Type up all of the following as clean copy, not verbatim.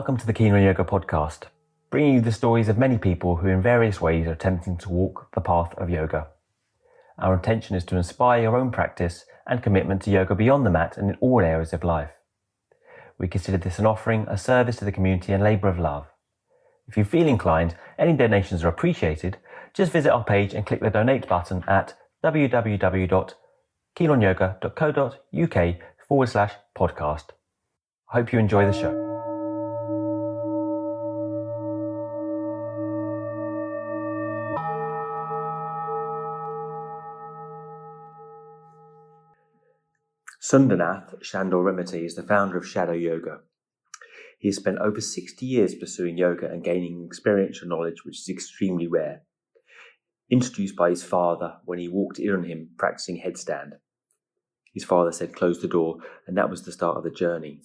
Welcome to the Keen on Yoga podcast, bringing you the stories of many people who in various ways are attempting to walk the path of yoga. Our intention is to inspire your own practice and commitment to yoga beyond the mat and in all areas of life. We consider this an offering, a service to the community and labour of love. If you feel inclined, any donations are appreciated. Just visit our page and click the donate button at www.keenonyoga.co.uk/podcast. I hope you enjoy the show. Sundernath, Shandor Remete, is the founder of Shadow Yoga. He has spent over 60 years pursuing yoga and gaining experiential knowledge which is extremely rare. Introduced by his father when he walked in on him practicing headstand. His father said close the door, and that was the start of the journey.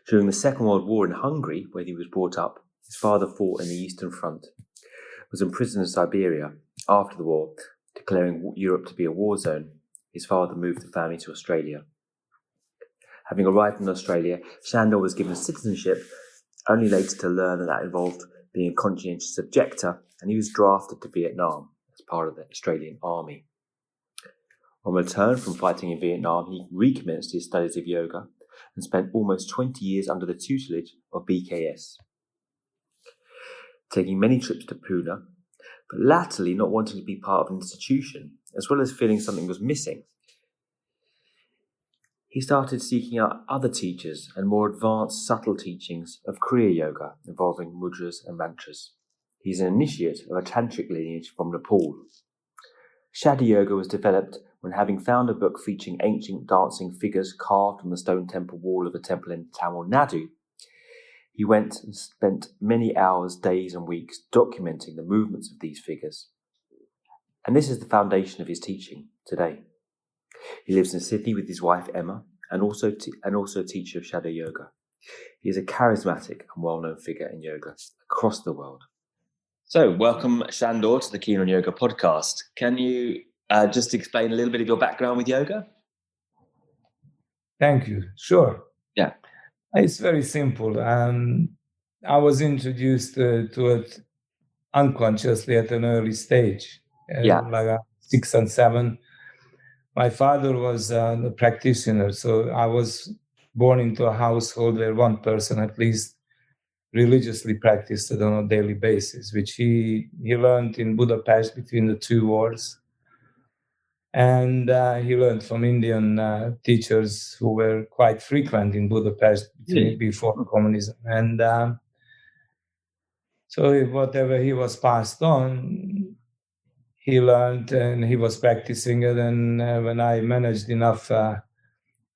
During the Second World War in Hungary, where he was brought up, his father fought in the Eastern Front, was imprisoned in Siberia after the war, declaring Europe to be a war zone. His father moved the family to Australia. Having arrived in Australia, Shandor was given citizenship, only later to learn that involved being a conscientious objector, and he was drafted to Vietnam as part of the Australian Army. On return from fighting in Vietnam, he recommenced his studies of yoga and spent almost 20 years under the tutelage of BKS, taking many trips to Pune, but latterly not wanting to be part of an institution, as well as feeling something was missing. He started seeking out other teachers and more advanced, subtle teachings of Kriya Yoga involving mudras and mantras. He's an initiate of a Tantrik lineage from Nepal. Shadow Yoga was developed when, having found a book featuring ancient dancing figures carved on the stone temple wall of a temple in Tamil Nadu, he went and spent many hours, days and weeks documenting the movements of these figures. And this is the foundation of his teaching today. He lives in Sydney with his wife Emma and also a teacher of Shadow Yoga. He is a charismatic and well-known figure in yoga across the world. So, welcome Shandor to the Keen on Yoga podcast. Can you just explain a little bit of your background with yoga? Thank you. Sure. Yeah. It's very simple. I was introduced to it unconsciously at an early stage, like 6 and 7. My father was a practitioner, so I was born into a household where one person at least religiously practiced it on a daily basis, which he learned in Budapest between the two wars. And he learned from Indian teachers who were quite frequent in Budapest before communism. And so whatever he was passed on, he learned and he was practicing it. And when I managed enough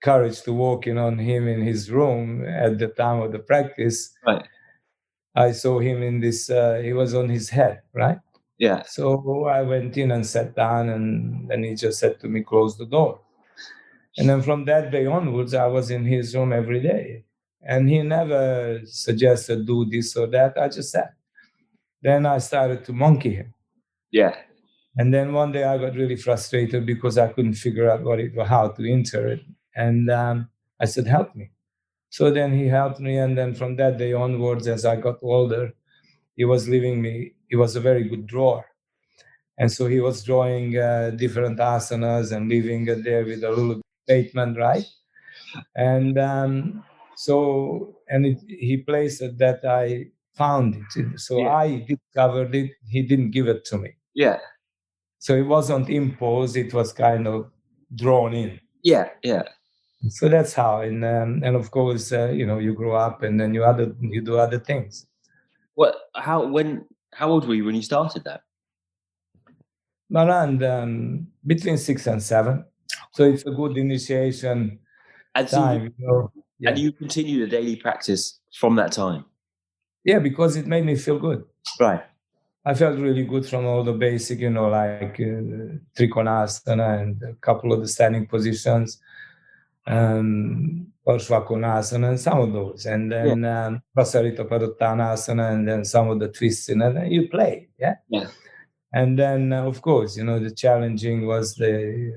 courage to walk in on him in his room at the time of the practice, right, I saw him in this, he was on his head, right? Yeah. So I went in and sat down, and then he just said to me, close the door. And then from that day onwards, I was in his room every day. And he never suggested do this or that. I just sat. Then I started to monkey him. Yeah. And then one day I got really frustrated because I couldn't figure out how to enter it. And I said, help me. So then he helped me. And then from that day onwards, as I got older, he was leaving me. He was a very good drawer. And so he was drawing different asanas and leaving it there with a little statement, right? And he placed it that I found it. So I discovered it. He didn't give it to me. Yeah. So it wasn't imposed. It was kind of drawn in. Yeah, yeah. So that's how. And of course, you grow up and then you do other things. How old were you when you started that? Around between 6 and 7. So it's a good initiation time. And you continue the daily practice from that time? Yeah, because it made me feel good. Right. I felt really good from all the basic, like Trikonasana and a couple of the standing positions, Parshvakonasana and some of those. And then Prasarita Padottanasana and then some of the twists. And you play, yeah? Yeah. And then, of course, the challenging was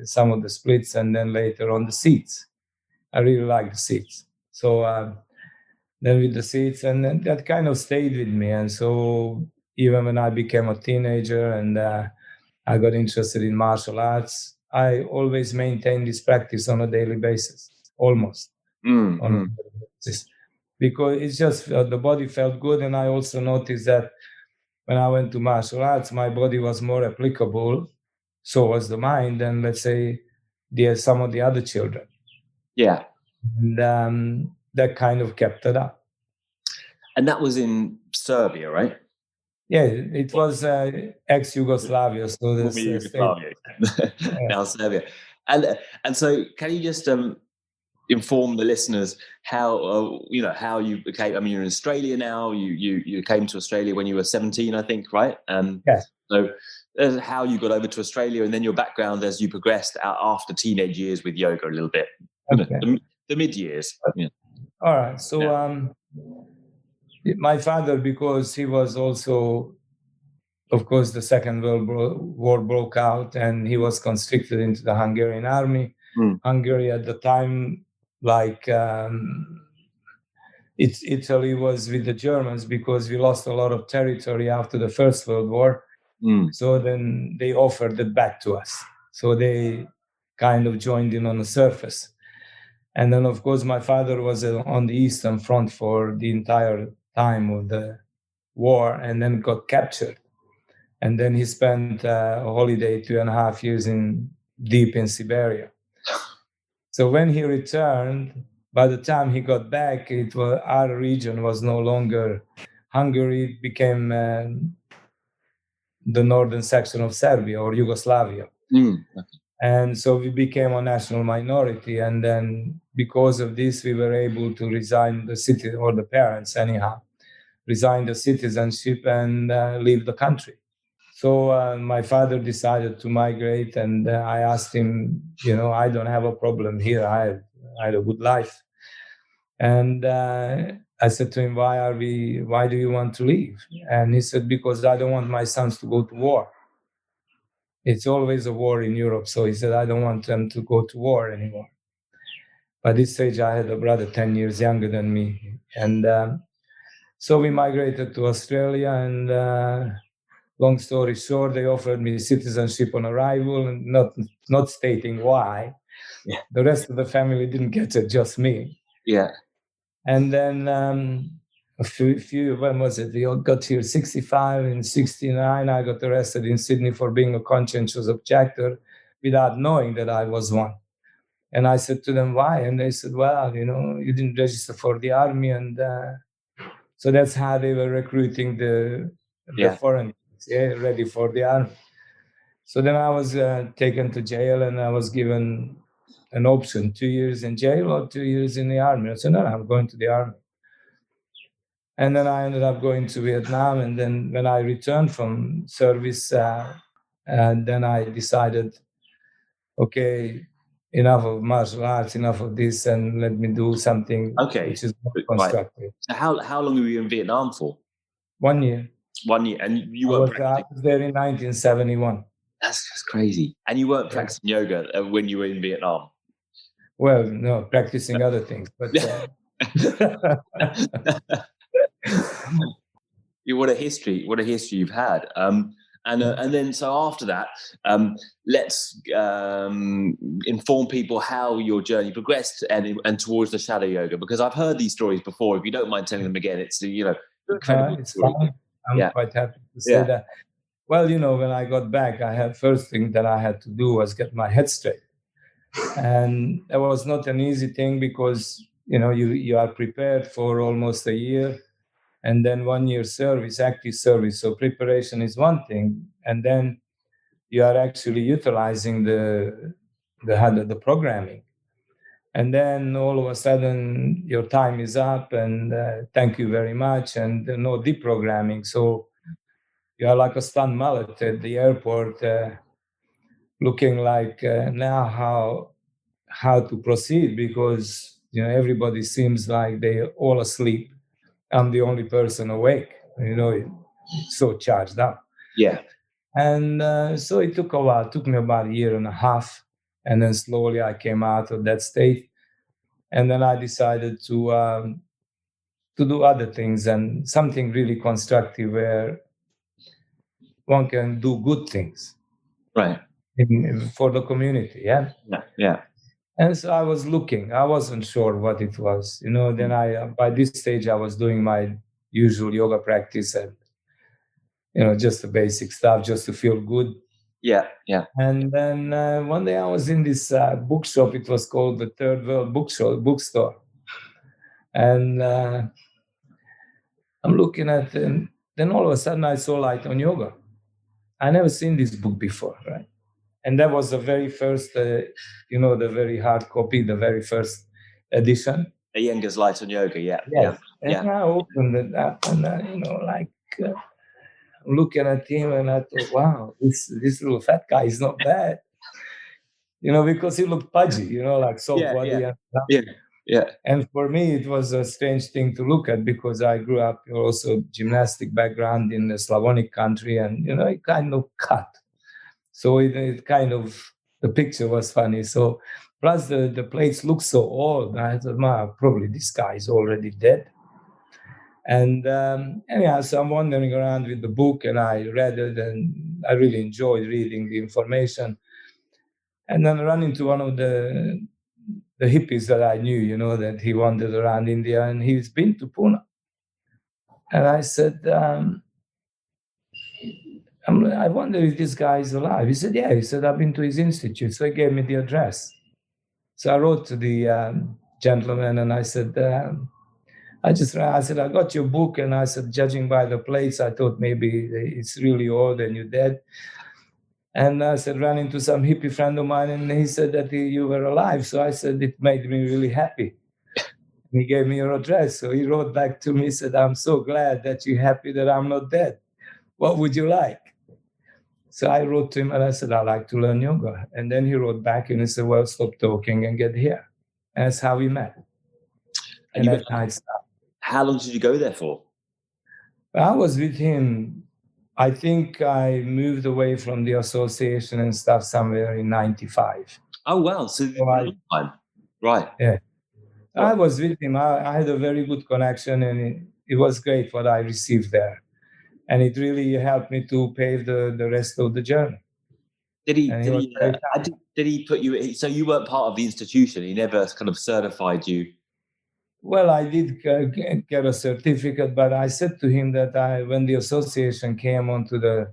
some of the splits and then later on the seats. I really like the seats. So then with the seats, and then that kind of stayed with me. And so even when I became a teenager and I got interested in martial arts, I always maintained this practice on a daily basis, almost on a daily basis, because it's just the body felt good. And I also noticed that when I went to martial arts, my body was more applicable, so was the mind, than, let's say, some of the other children. Yeah. And that kind of kept it up. And that was in Serbia, right? Yeah, it was ex-Yugoslavia, so this Yugoslavia. Now Serbia. And so can you just inform the listeners how how you became? I mean, you're in Australia now. You came to Australia when you were 17, I think, right? Yes. So how you got over to Australia, and then your background as you progressed out after teenage years with yoga a little bit. Okay. The mid years. Yeah. All right. So my father, because he was also, of course, the Second World War broke out, and he was conscripted into the Hungarian army. Hungary at the time, like Italy was with the Germans, because we lost a lot of territory after the First World War. So then they offered it back to us. So they kind of joined in on the surface. And then, of course, my father was on the Eastern Front for the entire time of the war, and then got captured. And then he spent a holiday 2.5 years deep in Siberia. So when he returned, by the time he got back, our region was no longer Hungary. It became the northern section of Serbia, or Yugoslavia. And so we became a national minority. And then because of this, we were able to resign the city, or the parents anyhow, resign the citizenship and leave the country. So my father decided to migrate, and I asked him, I don't have a problem here. I had a good life. And I said to him, why do you want to leave? And he said, because I don't want my sons to go to war. It's always a war in Europe. So he said, I don't want them to go to war anymore. By this stage, I had a brother 10 years younger than me. And so we migrated to Australia, and long story short, they offered me citizenship on arrival, and not stating why. Yeah. The rest of the family didn't get it, just me. Yeah. And then when was it? We all got here 65 and 69. I got arrested in Sydney for being a conscientious objector without knowing that I was one. And I said to them, why? And they said, well, you didn't register for the army. And so that's how they were recruiting the foreigners, ready for the army. So then I was taken to jail, and I was given an option, 2 years in jail or 2 years in the army. I said, no, I'm going to the army. And then I ended up going to Vietnam. And then when I returned from service, then I decided, okay, enough of martial arts, enough of this, and let me do something which is more constructive. Right. So how long were you in Vietnam for? 1 year. 1 year. And you I weren't was there in 1971. That's just crazy. And you weren't practicing yoga when you were in Vietnam? Well, no, practicing other things. But what a history you've had. And then so after that, let's inform people how your journey progressed and towards the shadow yoga, because I've heard these stories before. If you don't mind telling them again, it's incredible. It's fine. I'm quite happy to say that. Well, when I got back, first thing that I had to do was get my head straight. And that was not an easy thing, because, you are prepared for almost a year, and then 1 year service, active service. So preparation is one thing. And then you are actually utilizing the programming. And then all of a sudden your time is up, and thank you very much, and no deprogramming. So you are like a stunned mullet at the airport, looking like now how to proceed, because everybody seems like they're all asleep. I'm the only person awake. So charged up. Yeah. And so it took a while. It took me about 1.5 years, and then slowly I came out of that state. And then I decided to to do other things and something really constructive where one can do good things. Right. For the community, Yeah. And so I was looking. I wasn't sure what it was. Then by this stage, I was doing my usual yoga practice and, just the basic stuff, just to feel good. Yeah. And then one day I was in this bookshop. It was called the Third World Bookstore. And I'm looking at it, and then all of a sudden I saw Light on Yoga. I never seen this book before, right? And that was the very first, the very hard copy, the very first edition. Iyengar's Light on Yoga, yeah. And I opened it up, and I'm looking at him, and I thought, wow, this little fat guy is not bad, because he looked pudgy, like soft body. Yeah. And for me, it was a strange thing to look at because I grew up also gymnastic background in a Slavonic country, and it kind of cut. So it kind of, the picture was funny. So plus the plates look so old. I thought, probably this guy is already dead. And anyhow, so I'm wandering around with the book, and I read it, and I really enjoyed reading the information. And then I ran into one of the hippies that I knew, that he wandered around India, and he's been to Pune. And I said, I wonder if this guy is alive. He said, yeah. He said, I've been to his institute. So he gave me the address. So I wrote to the gentleman, and I said, I got your book. And I said, judging by the plates, I thought maybe it's really old and you're dead. And I said, ran into some hippie friend of mine, and he said that you were alive. So I said, it made me really happy. And he gave me your address. So he wrote back to me, said, I'm so glad that you're happy that I'm not dead. What would you like? So I wrote to him, and I said, I'd like to learn yoga. And then he wrote back, and he said, well, stop talking and get here. And that's how we met. And that night stopped. How long did you go there for? I was with him. I think I moved away from the association and stuff somewhere in 95. Oh, wow. So a long time. Right. Yeah. Well, I was with him. I had a very good connection, and it was great what I received there. And it really helped me to pave the rest of the journey. Did he put you, so you weren't part of the institution? He never kind of certified you? Well, I did get a certificate, but I said to him that when the association came onto the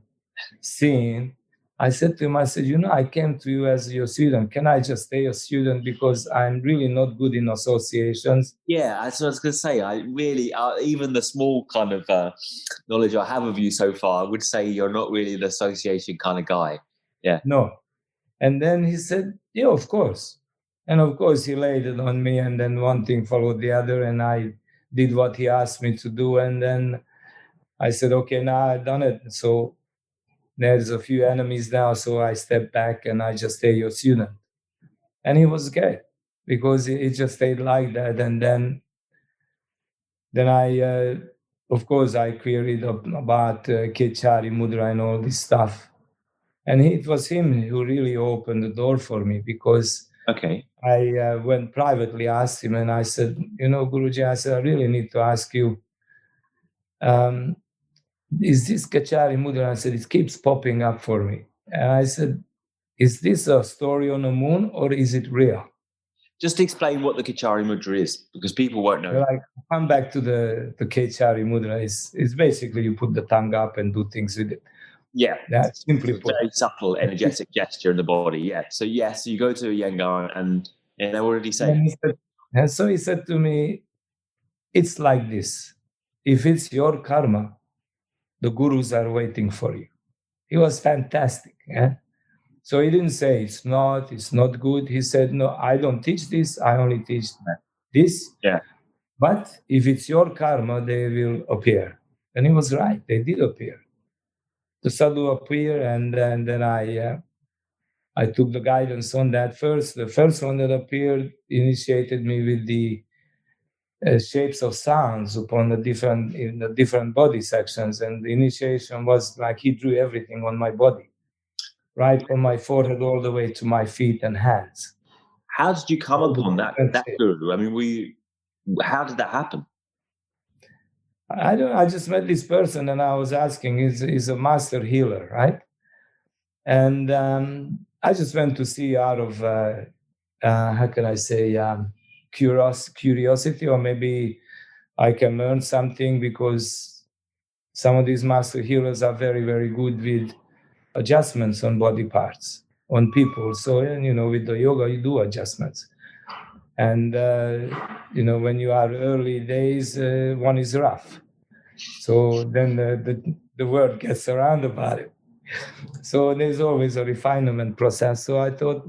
scene, I said to him, I came to you as your student. Can I just stay a student because I'm really not good in associations? Yeah, that's what I was going to say. I really, even the small kind of knowledge I have of you so far, I would say you're not really the association kind of guy. Yeah. No. And then he said, yeah, of course. And of course, he laid it on me, and then one thing followed the other, and I did what he asked me to do. And then I said, okay, now I've done it. So there's a few enemies now, so I stepped back and I just stay your student. And he was great because it just stayed like that. And then I, of course, I queried about Kechari Mudra and all this stuff. And it was him who really opened the door for me because I went privately, asked him, and I said, Guruji, I said, I really need to ask you, is this Kechari Mudra? I said, it keeps popping up for me. And I said, is this a story on the moon or is it real? Just explain what the Kechari Mudra is, because people won't know. Like, come back to the Kechari Mudra. It's basically you put the tongue up and do things with it. Yeah. That's simply put. Very subtle, energetic gesture in the body. Yeah. So yes, you go to Iyengar, and what did he say? And so he said to me, it's like this. If it's your karma, the gurus are waiting for you. He was fantastic. Yeah? So he didn't say it's not good. He said, no, I don't teach this. I only teach this. Yeah. But if it's your karma, they will appear. And he was right. They did appear. The sadhu appeared, and then I took the guidance on that first. The first one that appeared initiated me with the shapes of sounds upon the different body sections, and the initiation was like he drew everything on my body, right from my forehead all the way to my feet and hands. How did you come upon that guru? I mean, how did that happen? I just met this person and I was asking, he's a master healer, right? And I just went to see out of, how can I say, curiosity, or maybe I can learn something, because some of these master healers are very, very good with adjustments on body parts, on people. So, with the yoga, you do adjustments. And, when you are early days, one is rough. So then the word gets around about it. So there's always a refinement process. So I thought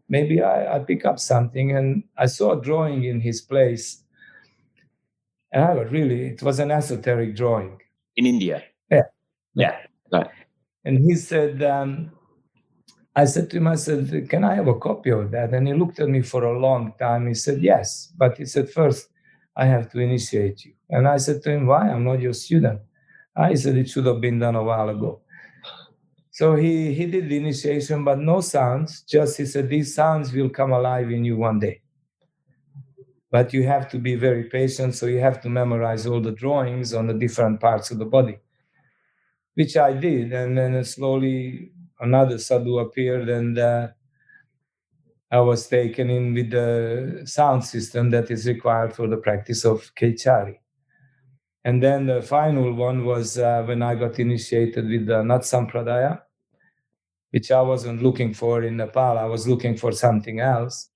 maybe I pick up something, and I saw a drawing in his place. And it was an esoteric drawing. In India? Yeah. Yeah. Right. And he said, I said to him, can I have a copy of that? And he looked at me for a long time. He said, yes. But he said, first, I have to initiate you. And I said to him, why? I'm not your student. He said, it should have been done a while ago. So he did the initiation, but no sounds. Just he said, these sounds will come alive in you one day. But you have to be very patient. So you have to memorize all the drawings on the different parts of the body, which I did. And then slowly another sadhu appeared, and I was taken in with the sound system that is required for the practice of Kechari. And then the final one was when I got initiated with the Nat Sampradaya, which I wasn't looking for in Nepal. I was looking for something else.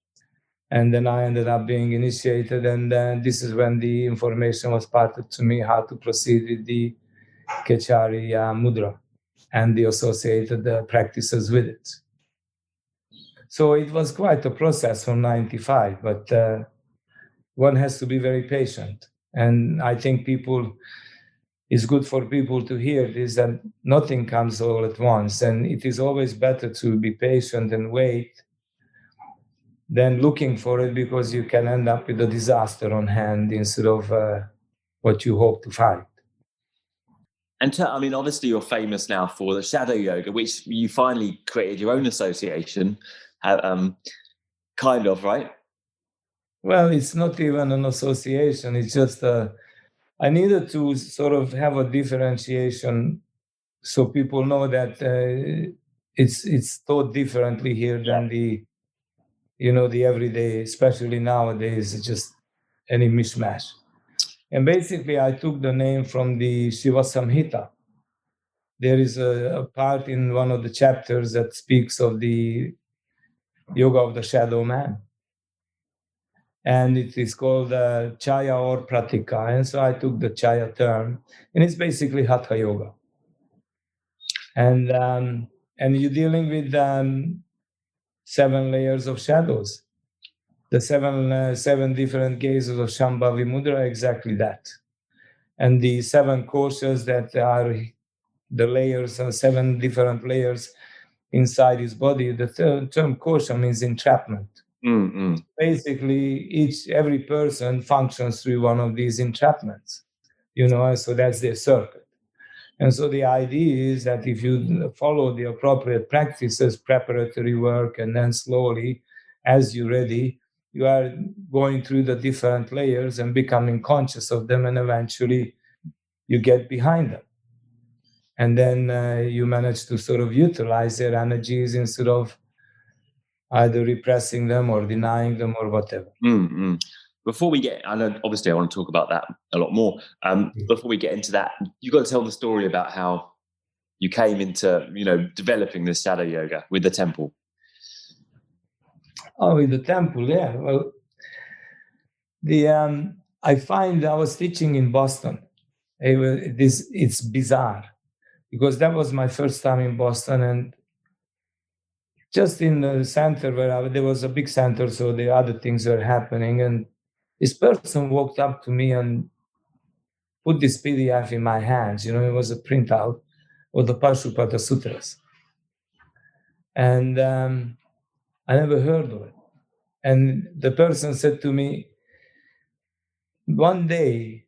And then I ended up being initiated. And then this is when the information was parted to me how to proceed with the Kechari Mudra and the associated practices with it. So it was quite a process from 95, but one has to be very patient. And I think it's good for people to hear this, that nothing comes all at once. And it is always better to be patient and wait than looking for it, because you can end up with a disaster on hand instead of what you hope to find. And obviously you're famous now for the shadow yoga, which you finally created your own association, kind of, right? Well, it's not even an association. It's just I needed to sort of have a differentiation so people know that it's taught differently here than the everyday, especially nowadays, it's just any mishmash. And basically, I took the name from the Shiva Samhita. There is a part in one of the chapters that speaks of the yoga of the shadow man. And it is called Chaya or Pratika. And so I took the Chaya term, and it's basically Hatha Yoga. And you're dealing with 7 layers of shadows. The seven different gazes of Shambhavi Mudra, exactly that. And the 7 koshas that are the layers, 7 different layers inside his body. The term kosha means entrapment. Mm-hmm. Basically, every person functions through one of these entrapments, so that's their circuit. And so the idea is that if you follow the appropriate practices, preparatory work, and then slowly, as you're ready, you are going through the different layers and becoming conscious of them, and eventually you get behind them. And then you manage to sort of utilize their energies instead of either repressing them or denying them or whatever. Mm-hmm. Before we get, I know obviously I want to talk about that a lot more. Before we get into that, you got to tell the story about how you came into, developing this shadow yoga with the temple. Oh, with the temple, yeah. Well, I was teaching in Boston. It's bizarre, because that was my first time in Boston, and just in the center where there was a big center, so the other things were happening, and this person walked up to me and put this PDF in my hands. It was a printout of the Pashupata Sutras. And I never heard of it. And the person said to me, one day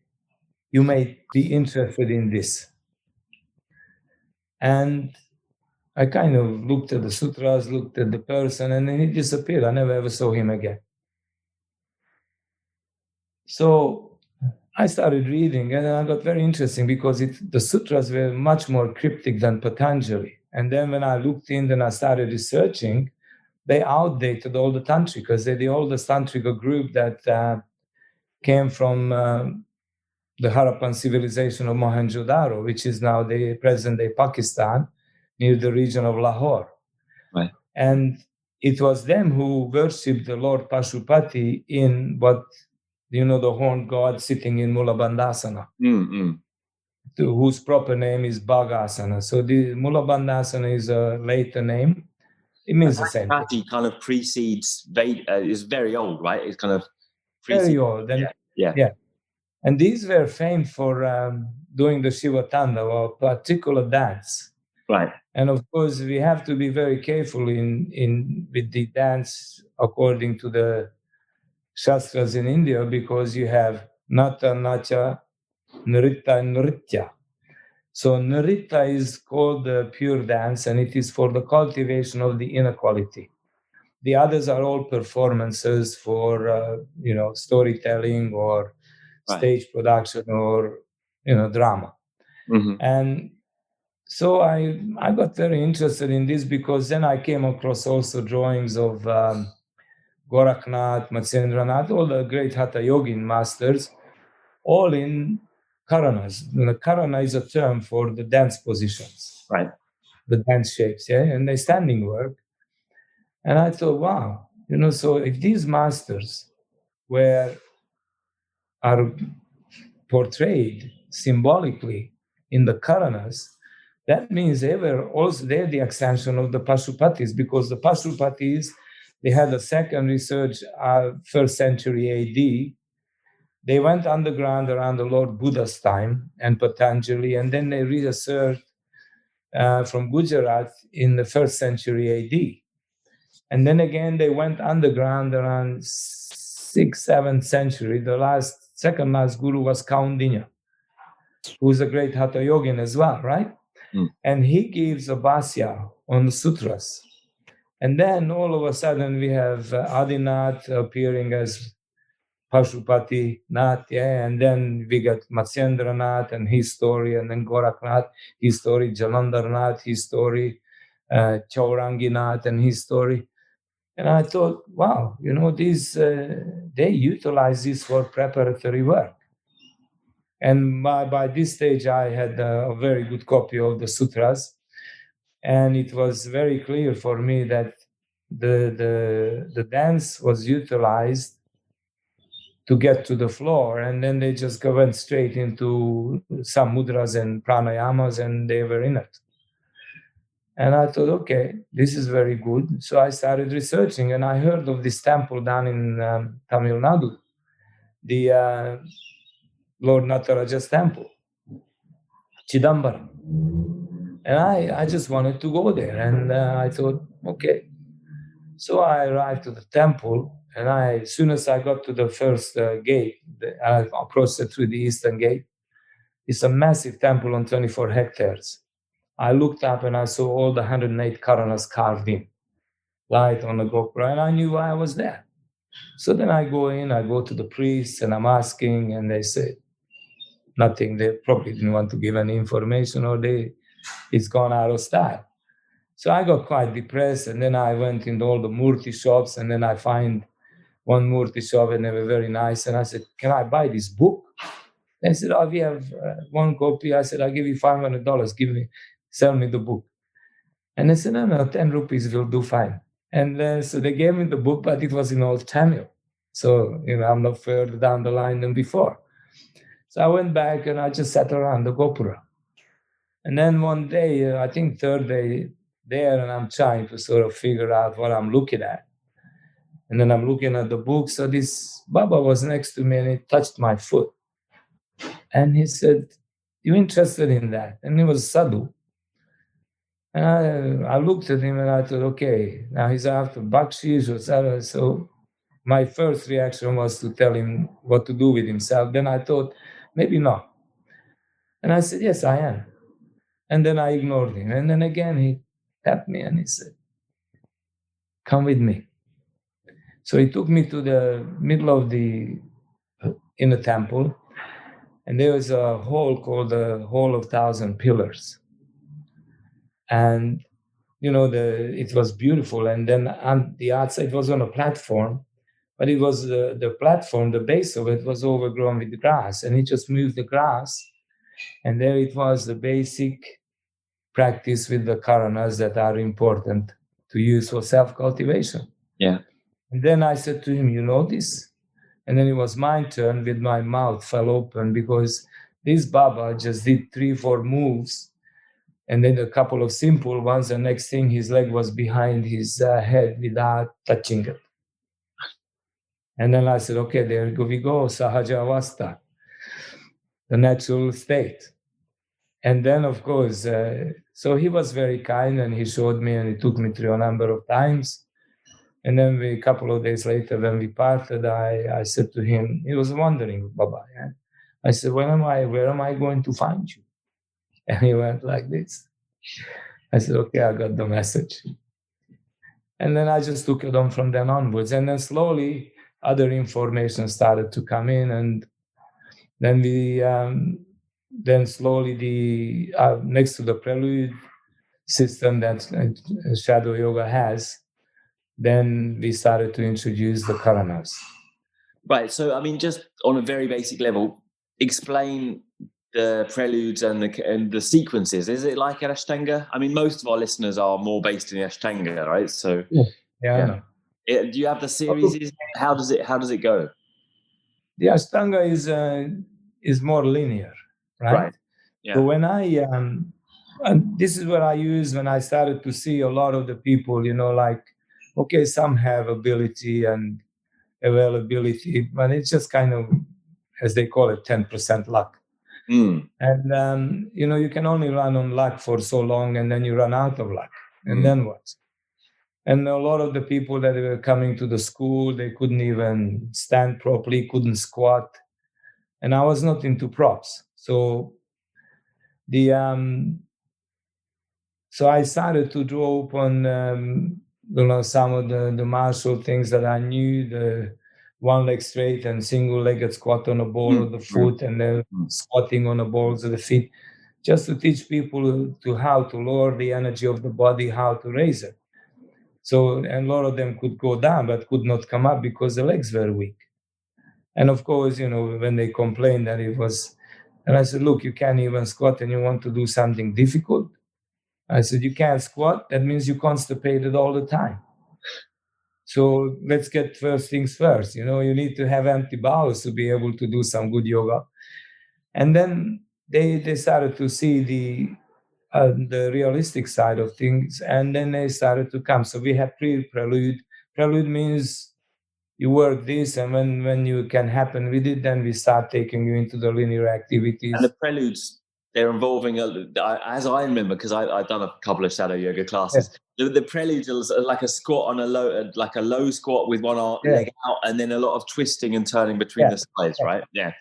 you may be interested in this. And I kind of looked at the sutras, looked at the person, and then he disappeared. I never ever saw him again. So I started reading, and I got very interesting because the sutras were much more cryptic than Patanjali. And then when I looked in and I started researching, they outdated all the tantrikas. They're the oldest tantrika group that came from the Harappan civilization of Mohenjo-daro, which is now the present-day Pakistan, near the region of Lahore. Right. And it was them who worshipped the Lord Pashupati in what, the horned god sitting in Mula Bandhasana, whose proper name is Bhagasana. So the Mula Bandhasana is a later name. It means the same thing. Kind of precedes, is very old, right? It's kind of very old. And, yeah. And these were famed for doing the Shiva Tandava, a particular dance. Right. And of course, we have to be very careful with the dance according to the Shastras in India, because you have Nata, Nacha, Nritta, and Nritya. So Nritta is called the pure dance, and it is for the cultivation of the inner quality. The others are all performances for, storytelling or stage production or, drama. Mm-hmm. And so I got very interested in this, because then I came across also drawings of Gorakhnath, Matsyendranath, all the great Hatha Yogin masters, all in karanas. Karana is a term for the dance positions, right? The dance shapes, yeah, and the standing work. And I thought, wow, so if these masters are portrayed symbolically in the karanas, that means they're the extension of the Pashupatis, because the Pashupatis, they had a second research, 1st century AD. They went underground around the Lord Buddha's time and Patanjali, and then they reasserted from Gujarat in the 1st century AD. And then again, they went underground around 6th, 7th century. The second last guru was Kaundinya, who's a great Hatha Yogin as well, right? And he gives a bhashya on the sutras. And then all of a sudden we have Adinatha appearing as Pashupati Nath, yeah, and then we got Matsyendranath and his story, and then Gorakhnath, his story, Jalandharnath, his story, Chauranginath and his story. And I thought, wow, these they utilize this for preparatory work. And by this stage, I had a very good copy of the sutras, and it was very clear for me that the dance was utilized to get to the floor, and then they just went straight into some mudras and pranayamas, and they were in it. And I thought, okay, this is very good. So I started researching, and I heard of this temple down in Tamil Nadu, the Lord Nataraja's temple, Chidambaram. And I just wanted to go there, and I thought, okay. So I arrived to the temple, and as soon as I got to the first gate, I approached it through the eastern gate. It's a massive temple on 24 hectares. I looked up and I saw all the 108 karanas carved in, light on the gopura, and I knew why I was there. So then I go in, I go to the priests, and I'm asking, and they say nothing. They probably didn't want to give any information, or it's gone out of style. So I got quite depressed, and then I went into all the murti shops, and then I find one murti shop, and they were very nice. And I said, can I buy this book? They said, oh, we have one copy. I said, I'll give you $500. Sell me the book. And they said, no, 10 rupees will do fine. And so they gave me the book, but it was in old Tamil. So, I'm not further down the line than before. So I went back and I just sat around the gopura. And then one day, I think third day there, and I'm trying to sort of figure out what I'm looking at. And then I'm looking at the book. So this Baba was next to me, and he touched my foot. And he said, you interested in that? And he was sadhu. And I looked at him and I thought, okay, now he's after bakshish or sadhu. So my first reaction was to tell him what to do with himself. Then I thought, maybe not. And I said, yes, I am. And then I ignored him. And then again, he tapped me and he said, come with me. So he took me to the middle of in the temple. And there was a hall called the Hall of Thousand Pillars. And, it was beautiful. And then on the outside, it was on a platform, but it was the platform, the base of it was overgrown with grass. And he just moved the grass. And there it was, the basic practice with the karanas that are important to use for self-cultivation. Yeah. And then I said to him, you know this? And then it was my turn with my mouth fell open because this Baba just did 3-4 moves and then a couple of simple ones. The next thing, his leg was behind his head without touching it. And then I said, okay, there we go, Sahaja Avastha, the natural state. And then, of course, so he was very kind and he showed me and he took me through a number of times. And then a couple of days later, when we parted, I said to him, he was wondering, Baba. Yeah? I said, where am I going to find you? And he went like this. I said, okay, I got the message. And then I just took it on from then onwards. And then slowly, other information started to come in. And then then slowly next to the prelude system that Shadow Yoga has, then we started to introduce the karanas. Right. So, I mean, just on a very basic level, explain the preludes and the sequences. Is it like an Ashtanga? I mean, most of our listeners are more based in the Ashtanga, right? So, yeah. Do you have the series? How does it go? The Ashtanga is more linear, right? Yeah. So when and this is what I use when I started to see a lot of the people, like, okay, some have ability and availability, but it's just kind of, as they call it, 10% luck. Mm. And, you can only run on luck for so long and then you run out of luck. And then what? And a lot of the people that were coming to the school, they couldn't even stand properly, couldn't squat. And I was not into props. So so I started to draw upon some of the martial things that I knew, the one leg straight and single-legged squat on the ball of the foot and then squatting on the balls of the feet, just to teach people to how to lower the energy of the body, how to raise it. So, and a lot of them could go down, but could not come up because the legs were weak. And of course, when they complained that it was, and I said, look, you can't even squat and you want to do something difficult. I said, you can't squat. That means you're constipated all the time. So let's get first things first. You need to have empty bowels to be able to do some good yoga. And then they started to see the realistic side of things. And then they started to come. So we have prelude. Prelude means you work this, and when you can happen with it, then we start taking you into the linear activities. And the preludes, they're involving, as I remember, because I've done a couple of shadow yoga classes. Yeah. The preludes are like a squat on a low squat with one leg out, and then a lot of twisting and turning between the sides, right? Yeah.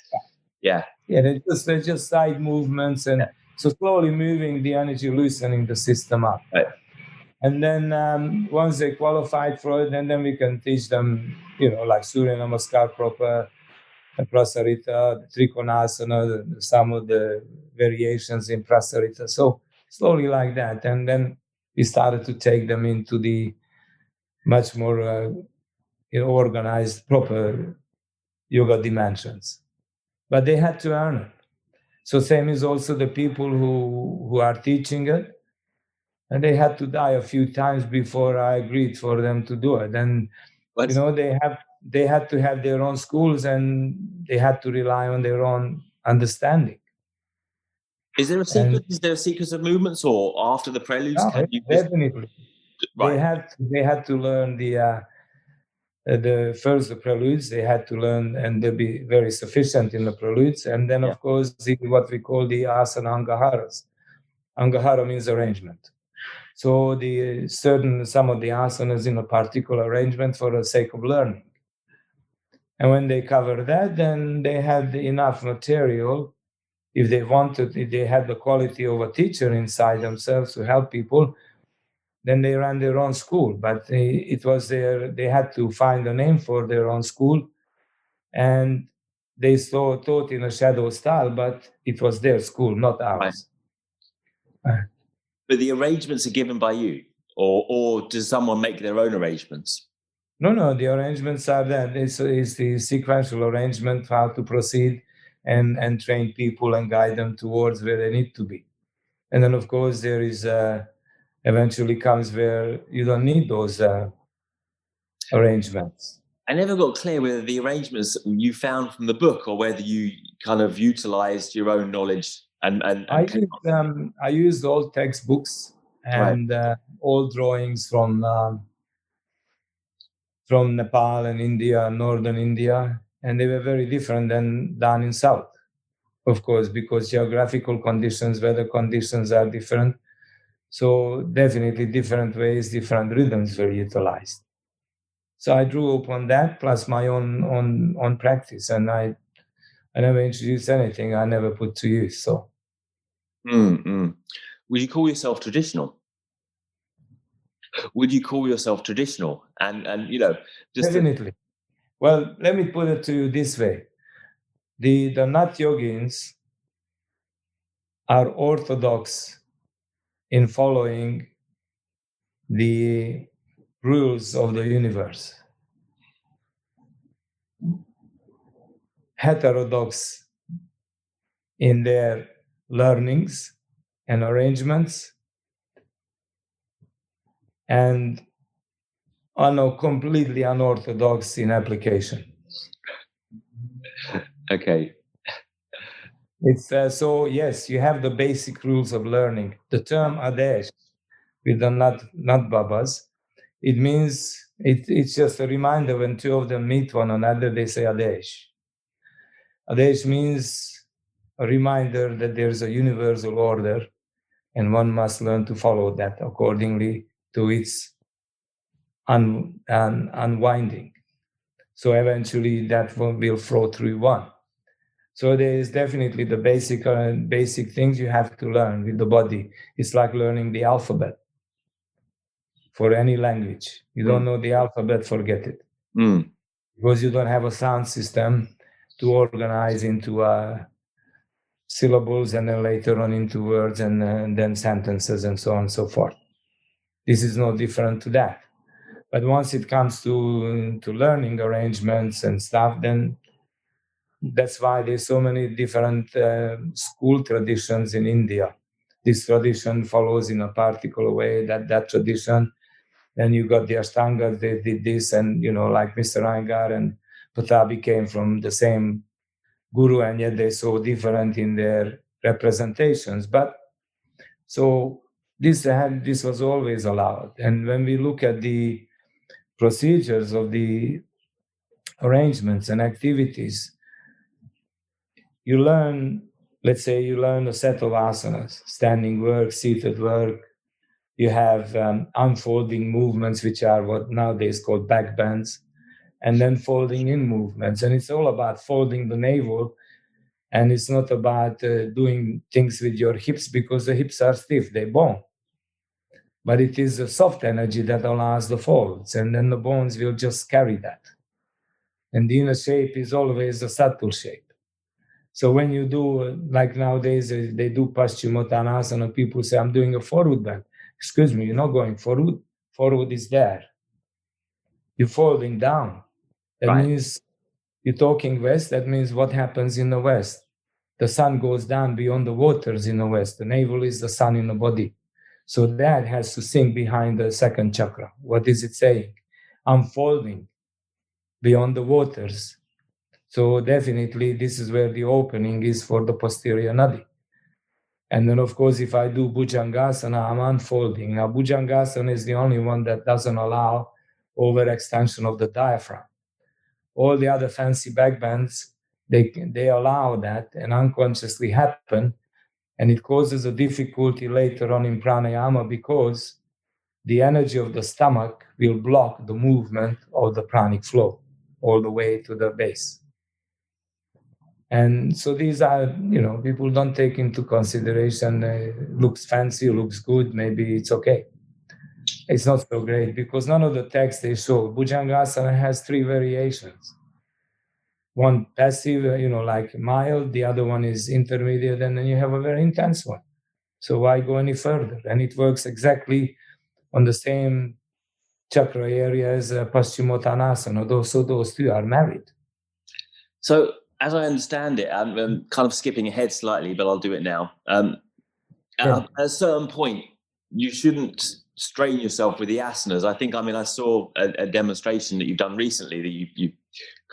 They're just side movements, and so slowly moving the energy, loosening the system up. Right. And then once they qualified for it, and then we can teach them, like Surya Namaskar proper, Prasarita, the Trikonasana, some of the variations in Prasarita. So slowly like that. And then we started to take them into the much more organized, proper yoga dimensions. But they had to earn it. So same is also the people who are teaching it. And they had to die a few times before I agreed for them to do it. And, they had to have their own schools and they had to rely on their own understanding. Is there a sequence? Is there a sequence of movements, or after the preludes? No, definitely. Right. They had to learn the preludes. They had to learn, and they'll be very sufficient in the preludes. And then, of course, what we call the asana angaharas. Angahara means arrangement. So some of the asanas in a particular arrangement for the sake of learning. And when they cover that, then they had enough material. If they wanted, if they had the quality of a teacher inside themselves to help people, then they ran their own school. But they had to find a name for their own school. And they taught in a shadow style, but it was their school, not ours. Right. But the arrangements are given by you, or does someone make their own arrangements? No, the arrangements are there. It's the sequential arrangement, how to proceed and train people and guide them towards where they need to be. And then, of course, there is eventually comes where you don't need those arrangements. I never got clear whether the arrangements you found from the book or whether you kind of utilized your own knowledge. I used old textbooks and old drawings from Nepal and India, northern India, and they were very different than done in South, of course, because geographical conditions, weather conditions are different. So definitely different ways, different rhythms were utilized. So I drew upon that plus my own practice, and I never introduced anything I never put to use. So, would you call yourself traditional? Would you call yourself traditional? And you know, just definitely. Well, let me put it to you this way: the Nath Yogins are orthodox in following the rules of the universe. Heterodox in their learnings and arrangements, and are completely unorthodox in application. Okay. It's so yes, you have the basic rules of learning. The term Adesh with the Nat Babas, it means it's just a reminder when two of them meet one another, they say Adesh. Adesh means a reminder that there's a universal order and one must learn to follow that accordingly to its unwinding. So eventually that will flow through one. So there is definitely the basic things you have to learn with the body. It's like learning the alphabet for any language. You don't know the alphabet, forget it. Because you don't have a sound system to organize into syllables and then later on into words and then sentences and so on and so forth. This is no different to that. But once it comes to learning arrangements and stuff, then that's why there's so many different school traditions in India. This tradition follows in a particular way, that tradition. Then you got the Ashtangas, they did this, and like Mr. Iyengar and Patabi came from the same guru, and yet they're so different in their representations. But so this was always allowed. And when we look at the procedures of the arrangements and activities, you learn, let's say you learn a set of asanas, standing work, seated work. You have unfolding movements, which are what nowadays called back bends, and then folding in movements. And it's all about folding the navel. And it's not about doing things with your hips because the hips are stiff, they bone. But it is a soft energy that allows the folds, and then the bones will just carry that. And the inner shape is always a subtle shape. So when you do, like nowadays, they do Paschimottanasana, people say, I'm doing a forward bend. Excuse me, you're not going forward. Forward is there. You're folding down. That means you're talking west. That means what happens in the west. The sun goes down beyond the waters in the west. The navel is the sun in the body. So that has to sink behind the second chakra. What is it saying? Unfolding beyond the waters. So definitely this is where the opening is for the posterior nadi. And then, of course, if I do Bhujangasana, I'm unfolding. Now, Bhujangasana is the only one that doesn't allow overextension of the diaphragm. All the other fancy backbends, they allow that and unconsciously happen. And it causes a difficulty later on in pranayama because the energy of the stomach will block the movement of the pranic flow all the way to the base. And so these are, people don't take into consideration, looks fancy, looks good, maybe it's okay. It's not so great because none of the texts they show. Bhujangasana has 3 variations. one passive, like mild, the other one is intermediate, and then you have a very intense one. So why go any further? And it works exactly on the same chakra area as Paschimottanasana. So those two are married. So as I understand it, I'm kind of skipping ahead slightly, but I'll do it now. At a certain point, you shouldn't strain yourself with the asanas. I saw a demonstration that you've done recently that you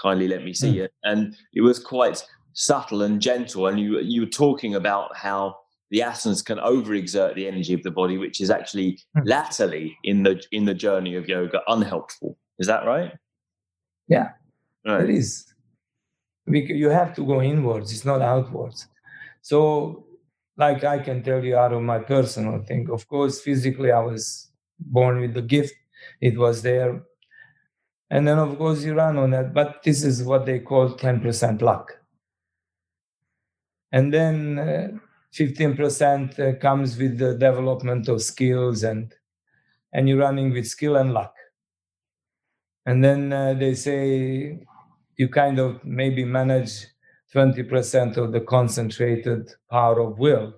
kindly let me see it, and it was quite subtle and gentle. And you were talking about how the asanas can overexert the energy of the body, which is actually latterly in the journey of yoga unhelpful. Is that right? Yeah, right. It is. You have to go inwards. It's not outwards. So, like I can tell you out of my personal thing, of course, physically I was born with the gift. It was there. And then, of course, you run on that. But this is what they call 10% luck. And then 15% comes with the development of skills, and you're running with skill and luck. And then they say you kind of maybe manage 20% of the concentrated power of will.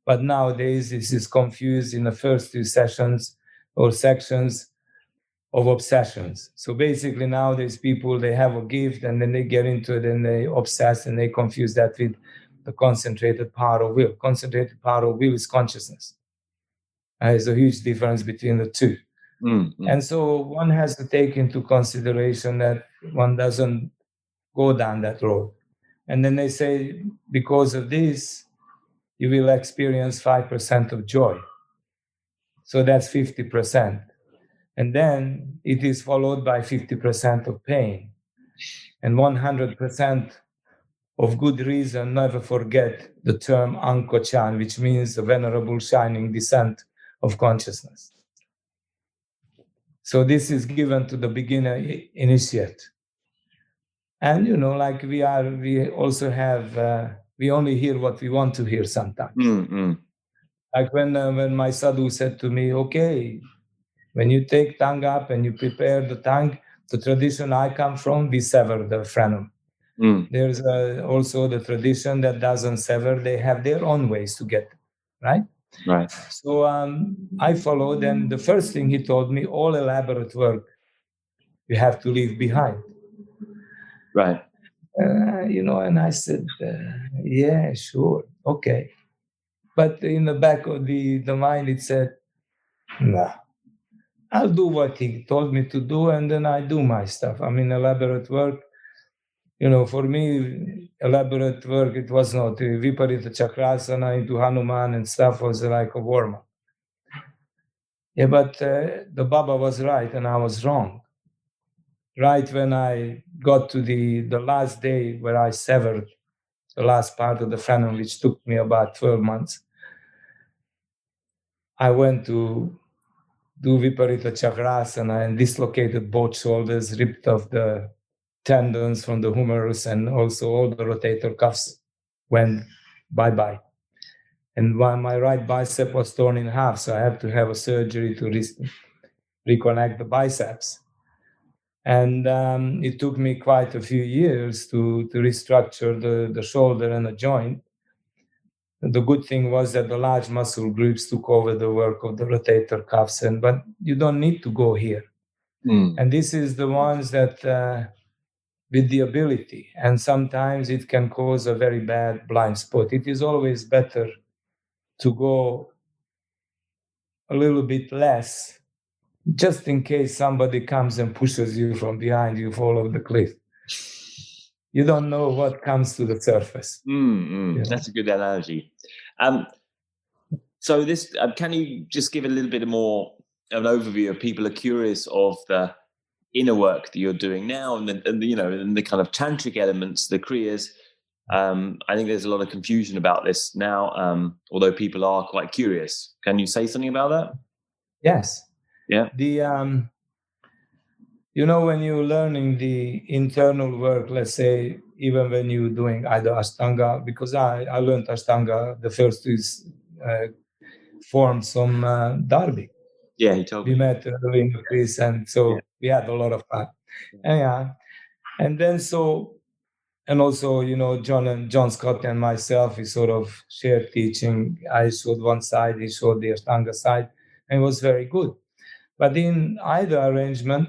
But nowadays, this is confused in the first two sessions or sections of obsessions. So basically nowadays people, they have a gift and then they get into it and they obsess and they confuse that with the concentrated power of will. Concentrated power of will is consciousness. There's a huge difference between the two. Mm-hmm. And so one has to take into consideration that one doesn't go down that road. And then they say, because of this, you will experience 5% of joy. So that's 50%. And then it is followed by 50% of pain. And 100% of good reason. Never forget the term Ankochan, which means the venerable shining descent of consciousness. So this is given to the beginner initiate. And, like we also have, we only hear what we want to hear sometimes. Mm-hmm. Like when my sadhu said to me, okay, when you take tongue up and you prepare the tongue, the tradition I come from, we sever the frenum. There's also the tradition that doesn't sever. They have their own ways to get it, right? Right. So I followed, and the first thing he told me, all elaborate work you have to leave behind. Right. And I said, yeah, sure, okay. But in the back of the mind, it said, nah, I'll do what he told me to do, and then I do my stuff. Elaborate work, for me, elaborate work, it was not. Viparita Chakrasana into Hanuman and stuff was like a warm-up. Yeah, but the Baba was right and I was wrong. Right when I got to the last day where I severed the last part of the frenum, which took me about 12 months, I went to do Viparita Chakrasana and dislocated both shoulders, ripped off the tendons from the humerus, and also all the rotator cuffs went bye-bye. And my right bicep was torn in half, so I had to have a surgery to reconnect the biceps. And it took me quite a few years to restructure the shoulder and the joint. The good thing was that the large muscle groups took over the work of the rotator cuffs, but you don't need to go here. And this is the ones that with the ability, and sometimes it can cause a very bad blind spot. It is always better to go a little bit less, just in case somebody comes and pushes you from behind, you fall off the cliff. You don't know what comes to the surface. That's a good analogy. So this, can you just give a little bit more of an overview of people are curious of the inner work that you're doing now and the kind of tantric elements, the kriyas. I think there's a lot of confusion about this now, although people are quite curious. Can you say something about that? Yes. Yeah. When you're learning the internal work, let's say, even when you're doing either Ashtanga, because I learned Ashtanga, the first is forms from Darby. Yeah, he told me. We met early in the piece, and so we had a lot of fun. And then so and also, John Scott and myself, we sort of shared teaching. I showed one side, he showed the Ashtanga side, and it was very good. But in either arrangement,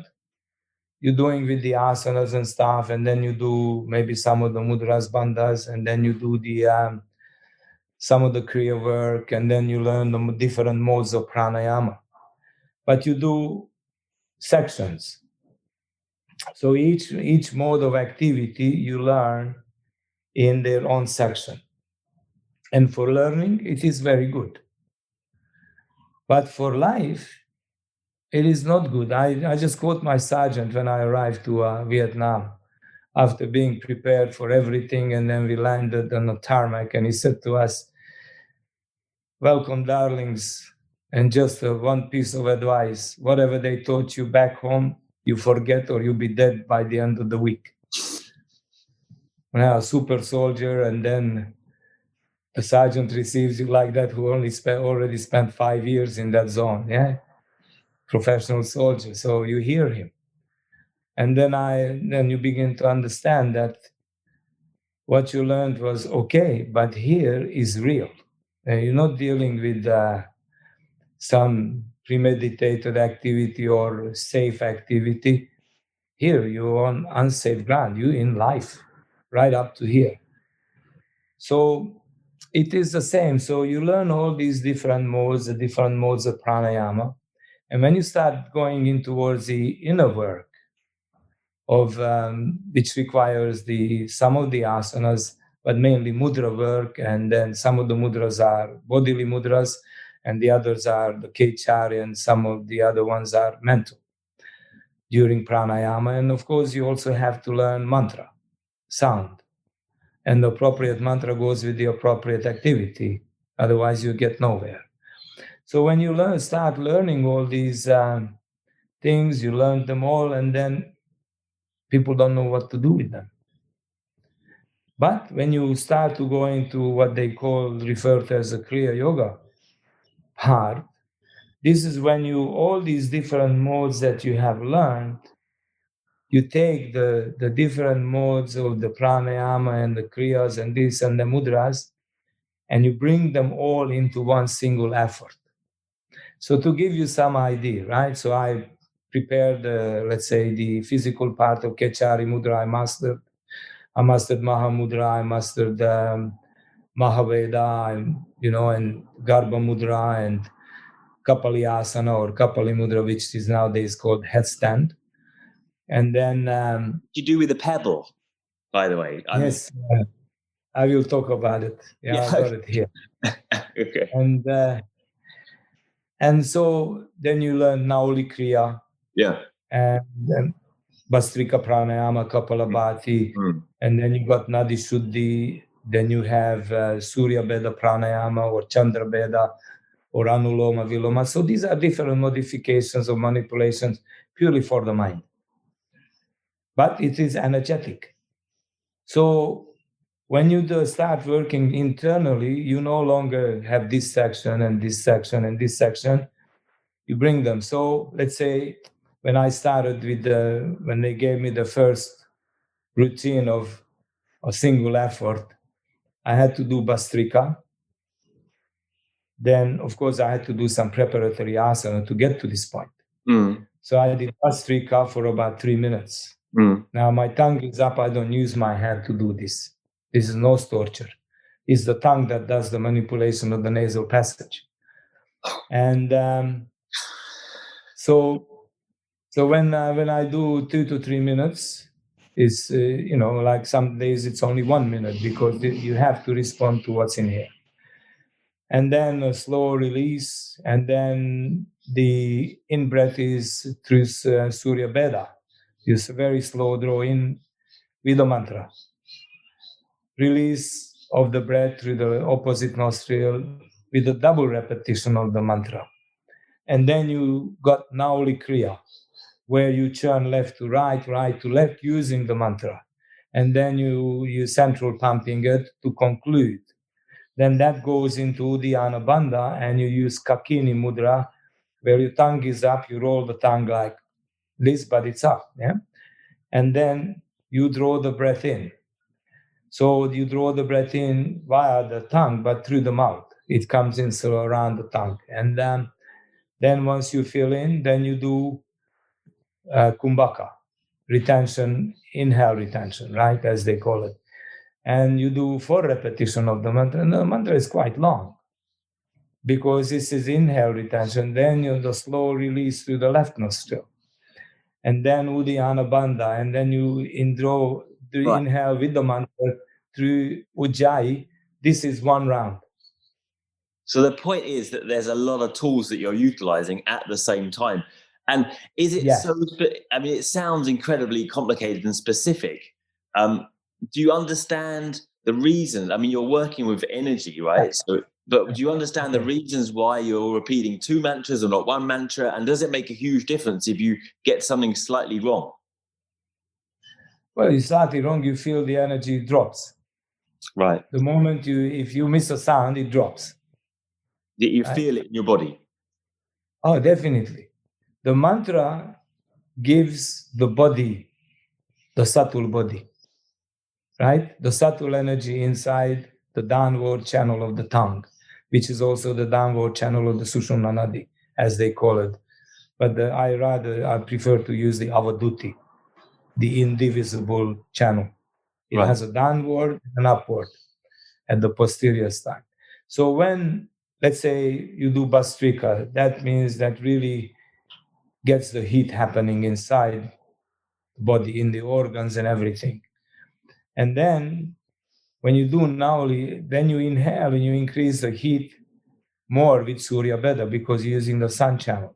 you're doing with the asanas and stuff, and then you do maybe some of the mudras, bandhas, and then you do the some of the kriya work, and then you learn the different modes of pranayama. But you do sections. So each mode of activity you learn in their own section. And for learning, it is very good. But for life, it is not good. I just quote my sergeant when I arrived to Vietnam after being prepared for everything, and then we landed on the tarmac, and he said to us, "Welcome, darlings, and just one piece of advice. Whatever they taught you back home, you forget or you'll be dead by the end of the week." Now, super soldier, and then a sergeant receives you like that who already spent 5 years in that zone, yeah? Professional soldier, so you hear him. And then you begin to understand that what you learned was okay, but here is real. You're not dealing with some premeditated activity or safe activity. Here, you're on unsafe ground. You're in life, right up to here. So it is the same. So you learn all these different modes, the different modes of pranayama. And when you start going in towards the inner work of which requires some of the asanas, but mainly mudra work, and then some of the mudras are bodily mudras, and the others are the kechari, and some of the other ones are mental during pranayama. And of course, you also have to learn mantra, sound. And the appropriate mantra goes with the appropriate activity. Otherwise, you get nowhere. So when you start learning all these things, you learn them all, and then people don't know what to do with them. But when you start to go into what they refer to as a Kriya Yoga part, this is when all these different modes that you have learned, you take the different modes of the pranayama and the kriyas and this and the mudras, and you bring them all into one single effort. So to give you some idea, right? So I prepared, let's say, the physical part of Kechari Mudra. I mastered Mahamudra, I mastered Mahaveda, and Garbha Mudra, and Kapalyasana or Kapali Mudra, which is nowadays called headstand. And then... you do with a pebble, by the way? Yes, I will talk about it. Yeah, I got it here. Okay. And so then you learn Nauli Kriya. Yeah. And then Bastrika Pranayama, Kapalabhati. And then you got Nadi Shuddhi. Then you have Surya Beda Pranayama or Chandra Beda or Anuloma Viloma. So these are different modifications or manipulations purely for the mind. But it is energetic. So when you start working internally, you no longer have this section and this section and this section. You bring them. So let's say when I started when they gave me the first routine of a single effort, I had to do Bastrika. Then, of course, I had to do some preparatory asana to get to this point. So I did Bastrika for about 3 minutes. Now my tongue is up. I don't use my hand to do this. This is nose torture. It's the tongue that does the manipulation of the nasal passage. And so when I do 2 to 3 minutes, it's like some days it's only 1 minute because you have to respond to what's in here. And then a slow release, and then the in-breath is through Surya Beda. It's a very slow draw in with a mantra. Release of the breath through the opposite nostril with a double repetition of the mantra. And then you got Nauli Kriya, where you churn left to right to left using the mantra. And then you central pumping it to conclude. Then that goes into Uddiyana Bandha, and you use Kakini Mudra, where your tongue is up, you roll the tongue like this, but it's up. Yeah? And then you draw the breath in. So you draw the breath in via the tongue, but through the mouth. It comes in so around the tongue. And then once you fill in, then you do kumbhaka, retention, inhale retention, right, as they call it. And you do 4 repetitions of the mantra. And the mantra is quite long because this is inhale retention. Then you the slow release through the left nostril. And then Uddiyana Bandha. And then you inhale with the mantra through Ujjayi. This is 1 round. So the point is that there's a lot of tools that you're utilizing at the same time. And is it I mean, it sounds incredibly complicated and specific. Do you understand the reasons? I mean, you're working with energy, right? So, but do you understand the reasons why you're repeating 2 mantras or not 1 mantra? And does it make a huge difference if you get something slightly wrong? Well, it's slightly wrong, you feel the energy drops. Right. The moment if you miss a sound, it drops. You feel it in your body? Oh, definitely. The mantra gives the body, the subtle body, right? The subtle energy inside the downward channel of the tongue, which is also the downward channel of the Sushumna Nadi, as they call it. But I prefer to use the Avaduti, the indivisible channel. It has a downward and upward at the posterior side. So when, let's say, you do Bhastrika, that means that really gets the heat happening inside the body, in the organs and everything. And then when you do Nauli, then you inhale and you increase the heat more with Surya Beda because you're using the sun channel.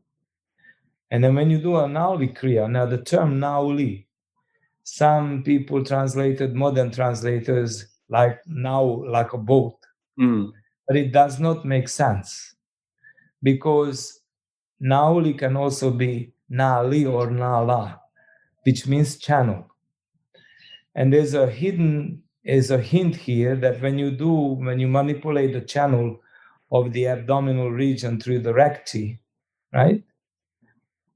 And then when you do a Nauli Kriya, now the term Nauli, some people translated, modern translators, like now, like a boat. But it does not make sense because Nauli can also be Nali or Nala, which means channel. And there's a hint here that when you manipulate the channel of the abdominal region through the recti, right?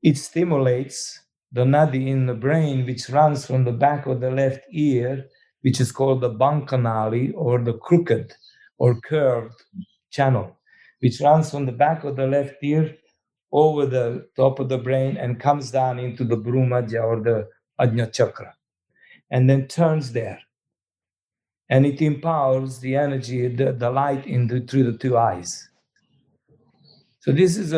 It stimulates the nadi in the brain, which runs from the back of the left ear, which is called the bankanali, or the crooked or curved channel, which runs from the back of the left ear over the top of the brain and comes down into the Bhrumadhya or the Ajna Chakra, and then turns there. And it empowers the energy, the light through the 2 eyes. So this is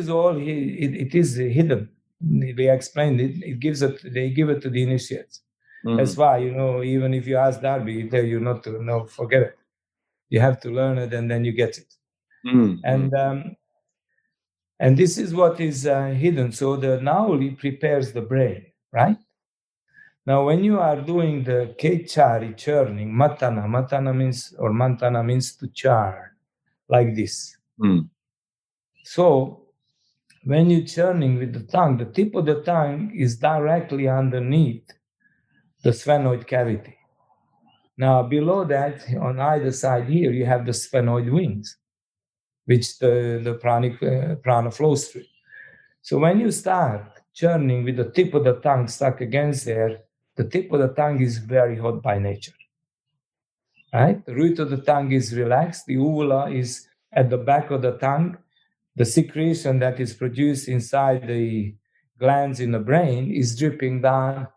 all. It is hidden. They explained it. They give it to the initiates. That's why, even if you ask Darby, he tell you not to. No, forget it. You have to learn it, and then you get it. And this is what is hidden. So the Nauli prepares the brain, right? Now, when you are doing the Kechari churning, matana means, or mantana means to churn, like this. So when you're churning with the tongue, the tip of the tongue is directly underneath the sphenoid cavity. Now, below that, on either side here, you have the sphenoid wings, which the prana flows through. So when you start churning with the tip of the tongue stuck against there, the tip of the tongue is very hot by nature, right? The root of the tongue is relaxed. The uvula is at the back of the tongue. The secretion that is produced inside the glands in the brain is dripping down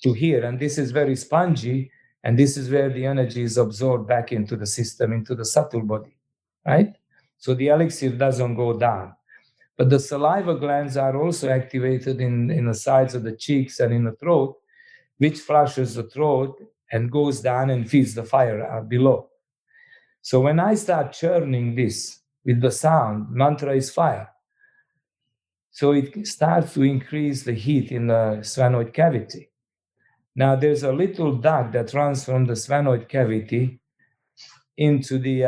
to here. And this is very spongy. And this is where the energy is absorbed back into the system, into the subtle body, right? So the elixir doesn't go down. But the saliva glands are also activated in the sides of the cheeks and in the throat, which flushes the throat and goes down and feeds the fire below. So when I start churning this with the sound, mantra is fire. So it starts to increase the heat in the sphenoid cavity. Now there's a little duct that runs from the sphenoid cavity into the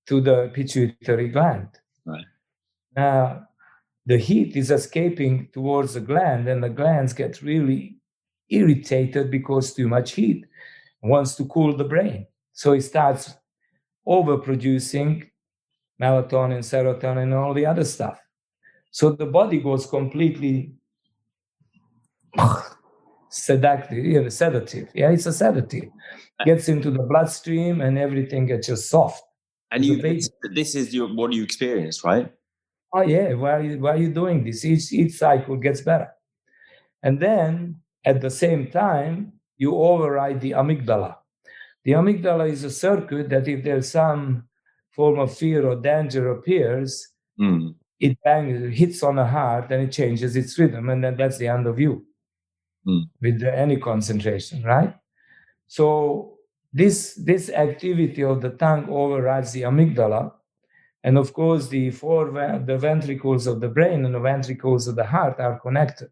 to the pituitary gland. Right. Now the heat is escaping towards the gland, and the glands get really irritated because too much heat, wants to cool the brain. So it starts overproducing melatonin, serotonin, and all the other stuff. So the body goes completely sedative. Yeah, it's a sedative. Gets into the bloodstream and everything gets just soft. And this is what you experienced, right? Oh yeah, why are you doing this? Each cycle gets better. And then at the same time, you override the amygdala. The amygdala is a circuit that if there's some form of fear or danger appears, it hits on the heart and it changes its rhythm, and then that's the end of you with any concentration, right? So this activity of the tongue overrides the amygdala, and of course the ventricles of the brain and the ventricles of the heart are connected.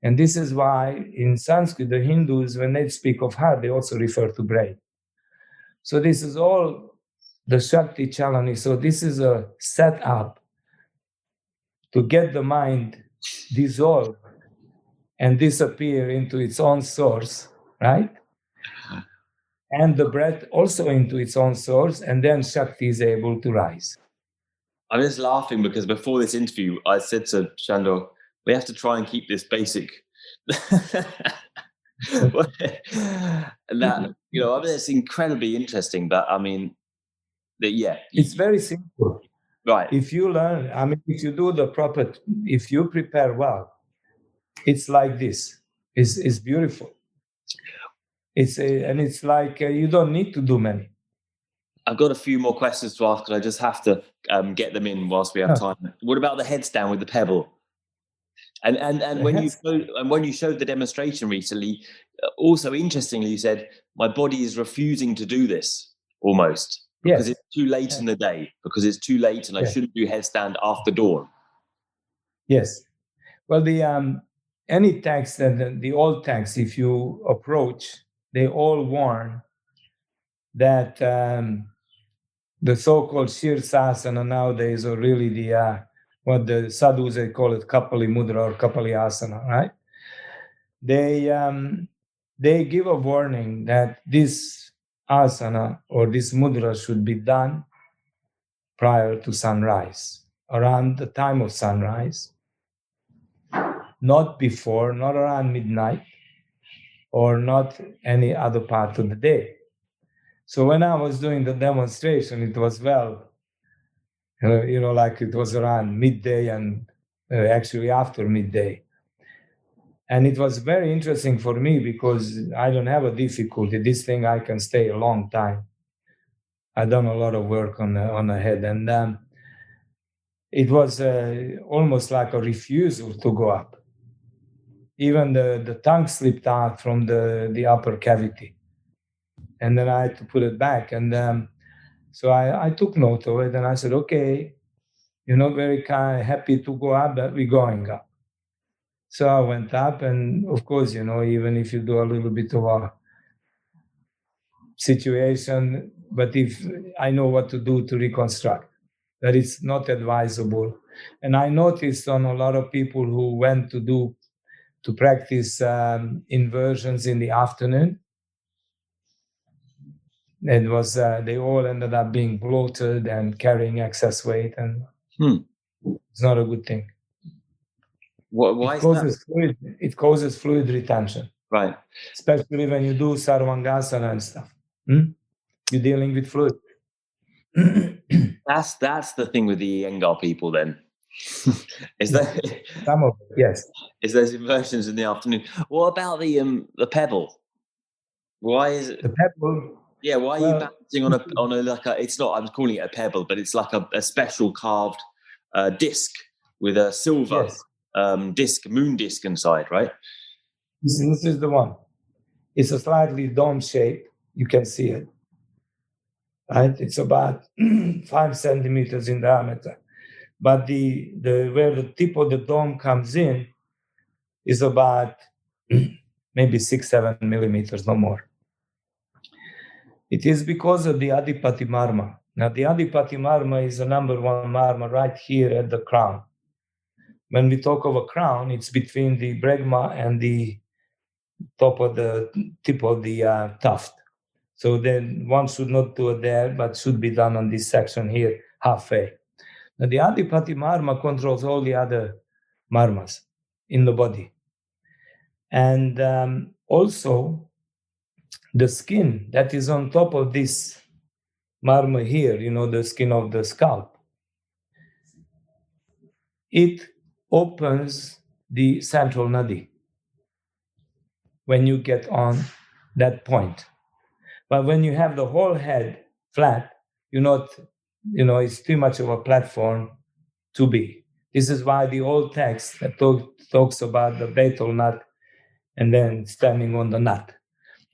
And this is why in Sanskrit, the Hindus, when they speak of heart, they also refer to brain. So this is all the Shakti Chalani. So this is a setup to get the mind dissolved and disappear into its own source, right? And the breath also into its own source, and then Shakti is able to rise. I'm just laughing because before this interview, I said to Shandor, we have to try and keep this basic. And that, it's incredibly interesting, but I mean, it's very simple. Right. If you learn, if you do the proper, if you prepare well, it's like this. It's beautiful. It's like you don't need to do many. I've got a few more questions to ask, but I just have to get them in whilst we have time. What about the headstand with the pebble? And when you showed the demonstration recently, also interestingly, you said my body is refusing to do this almost because it's too late in the day, because it's too late, and I shouldn't do headstand after dawn. Yes. Well, the any text and the old texts, if you approach, they all warn that the so-called Shirsasana nowadays, or really the what the sadhus, they call it Kapali Mudra or Kapali Asana, right? They give a warning that this asana or this mudra should be done prior to sunrise, around the time of sunrise, not before, not around midnight, or not any other part of the day. So when I was doing the demonstration, it was like it was around midday and actually after midday. And it was very interesting for me because I don't have a difficulty. This thing, I can stay a long time. I've done a lot of work on the head. And it was almost like a refusal to go up. Even the tongue slipped out from the upper cavity. And then I had to put it back. And so I took note of it and I said, okay, very happy to go up, but we're going up. So I went up, and of course, even if you do a little bit of a situation, but if I know what to do to reconstruct, that it's not advisable. And I noticed on a lot of people who went to practice inversions in the afternoon, it was they all ended up being bloated and carrying excess weight, and it's not a good thing. Why it causes fluid? It causes fluid retention, right? Especially when you do sarvangasana and stuff. You're dealing with fluid. That's the thing with the Iyengar people. Then is that some of it? Yes. Is those inversions in the afternoon? What about the pebble? Why is it the pebble? Yeah, why are you balancing on a like a? It's not. I'm calling it a pebble, but it's like a special carved disc with a silver disc, moon disc inside, right? This is the one. It's a slightly dome shape. You can see it, right? It's about 5 centimeters in diameter, but the where the tip of the dome comes in is about maybe 6-7 millimeters, no more. It is because of the Adipati Marma. Now, the Adipati Marma is the number one Marma right here at the crown. When we talk of a crown, it's between the bregma and the top of the tip of the tuft. So then one should not do it there, but should be done on this section here, halfway. Now, the Adipati Marma controls all the other marmas in the body. And also the skin that is on top of this marma here, the skin of the scalp, it opens the central nadi when you get on that point. But when you have the whole head flat, it's too much of a platform to be. This is why the old text that talks about the betel nut and then standing on the nut,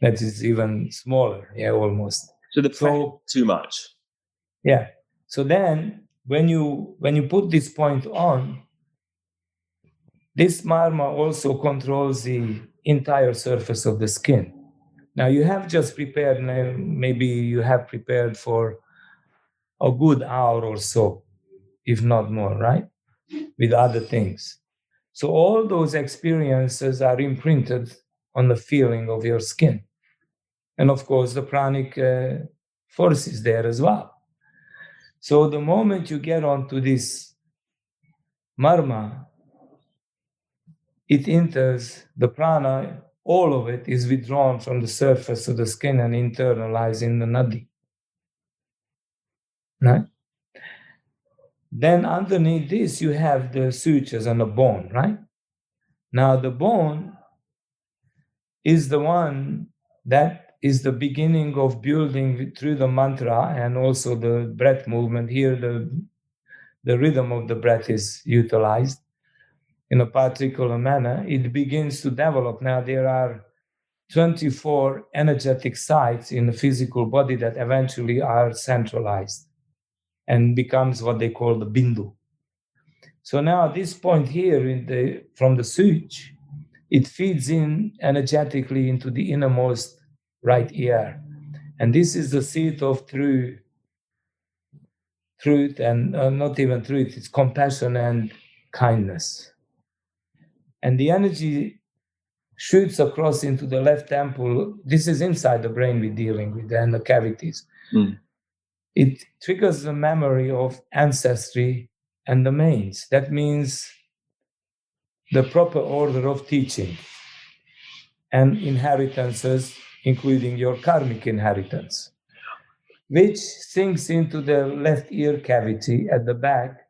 that is even smaller, almost. So the too much. Yeah. So then when you put this point on, this marma also controls the entire surface of the skin. Now you have just prepared, maybe you have prepared for a good hour or so, if not more, right? With other things. So all those experiences are imprinted on the feeling of your skin. And of course, the pranic force is there as well. So the moment you get onto this marma, it enters the prana, all of it is withdrawn from the surface of the skin and internalized in the nadi. Right? Then underneath this, you have the sutures and the bone, right? Now the bone is the one that is the beginning of building through the mantra and also the breath movement. Here, the rhythm of the breath is utilized in a particular manner. It begins to develop. Now there are 24 energetic sites in the physical body that eventually are centralized and becomes what they call the bindu. So now at this point here from the such, it feeds in energetically into the innermost right ear. And this is the seat of truth and not even truth, it's compassion and kindness. And the energy shoots across into the left temple. This is inside the brain we're dealing with and the cavities. It triggers the memory of ancestry and the mains. That means the proper order of teaching and inheritances, including your karmic inheritance, which sinks into the left ear cavity at the back,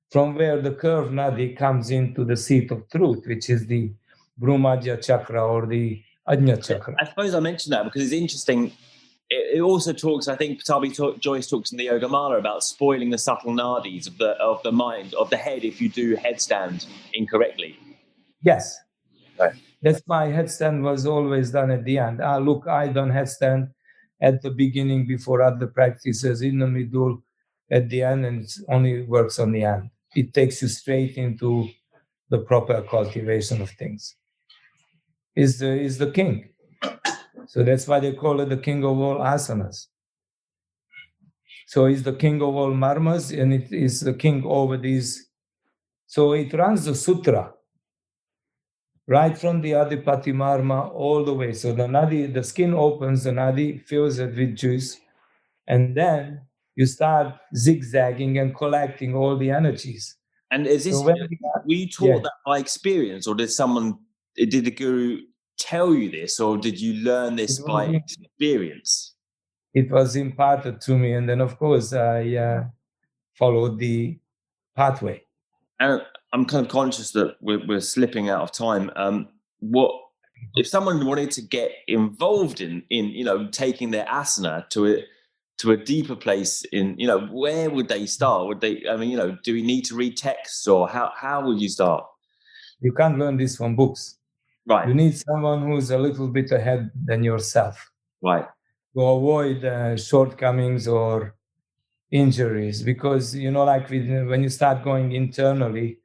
from where the curved nadi comes into the seat of truth, which is the Bhumadhya chakra or the Ajna chakra. I suppose I mentioned that because it's interesting. It also talks, I think Patabi Joyce talks in the Yoga Mala about spoiling the subtle nadis of the mind, of the head, if you do headstand incorrectly. Yes. Right. That's why headstand was always done at the end. Look, I done headstand at the beginning before other practices, in the middle, at the end, and it only works on the end. It takes you straight into the proper cultivation of things. Is the king. So that's why they call it the king of all asanas. So he's the king of all marmas, and it is the king over these. So it runs the sutra right from the Adipati marma all the way. So the nadi, the skin opens, the nadi fills it with juice, and then you start zigzagging and collecting all the energies. And is this, were you taught that by experience, or did the guru tell you this, or did you learn this by experience? It was imparted to me, and then of course I followed the pathway. And I'm kind of conscious that we're slipping out of time. What if someone wanted to get involved in taking their asana to a deeper place? Where would they start? Would they? Do we need to read texts, or how would you start? You can't learn this from books. Right. You need someone who's a little bit ahead than yourself. Right. To avoid shortcomings or injuries, because like when you start going internally,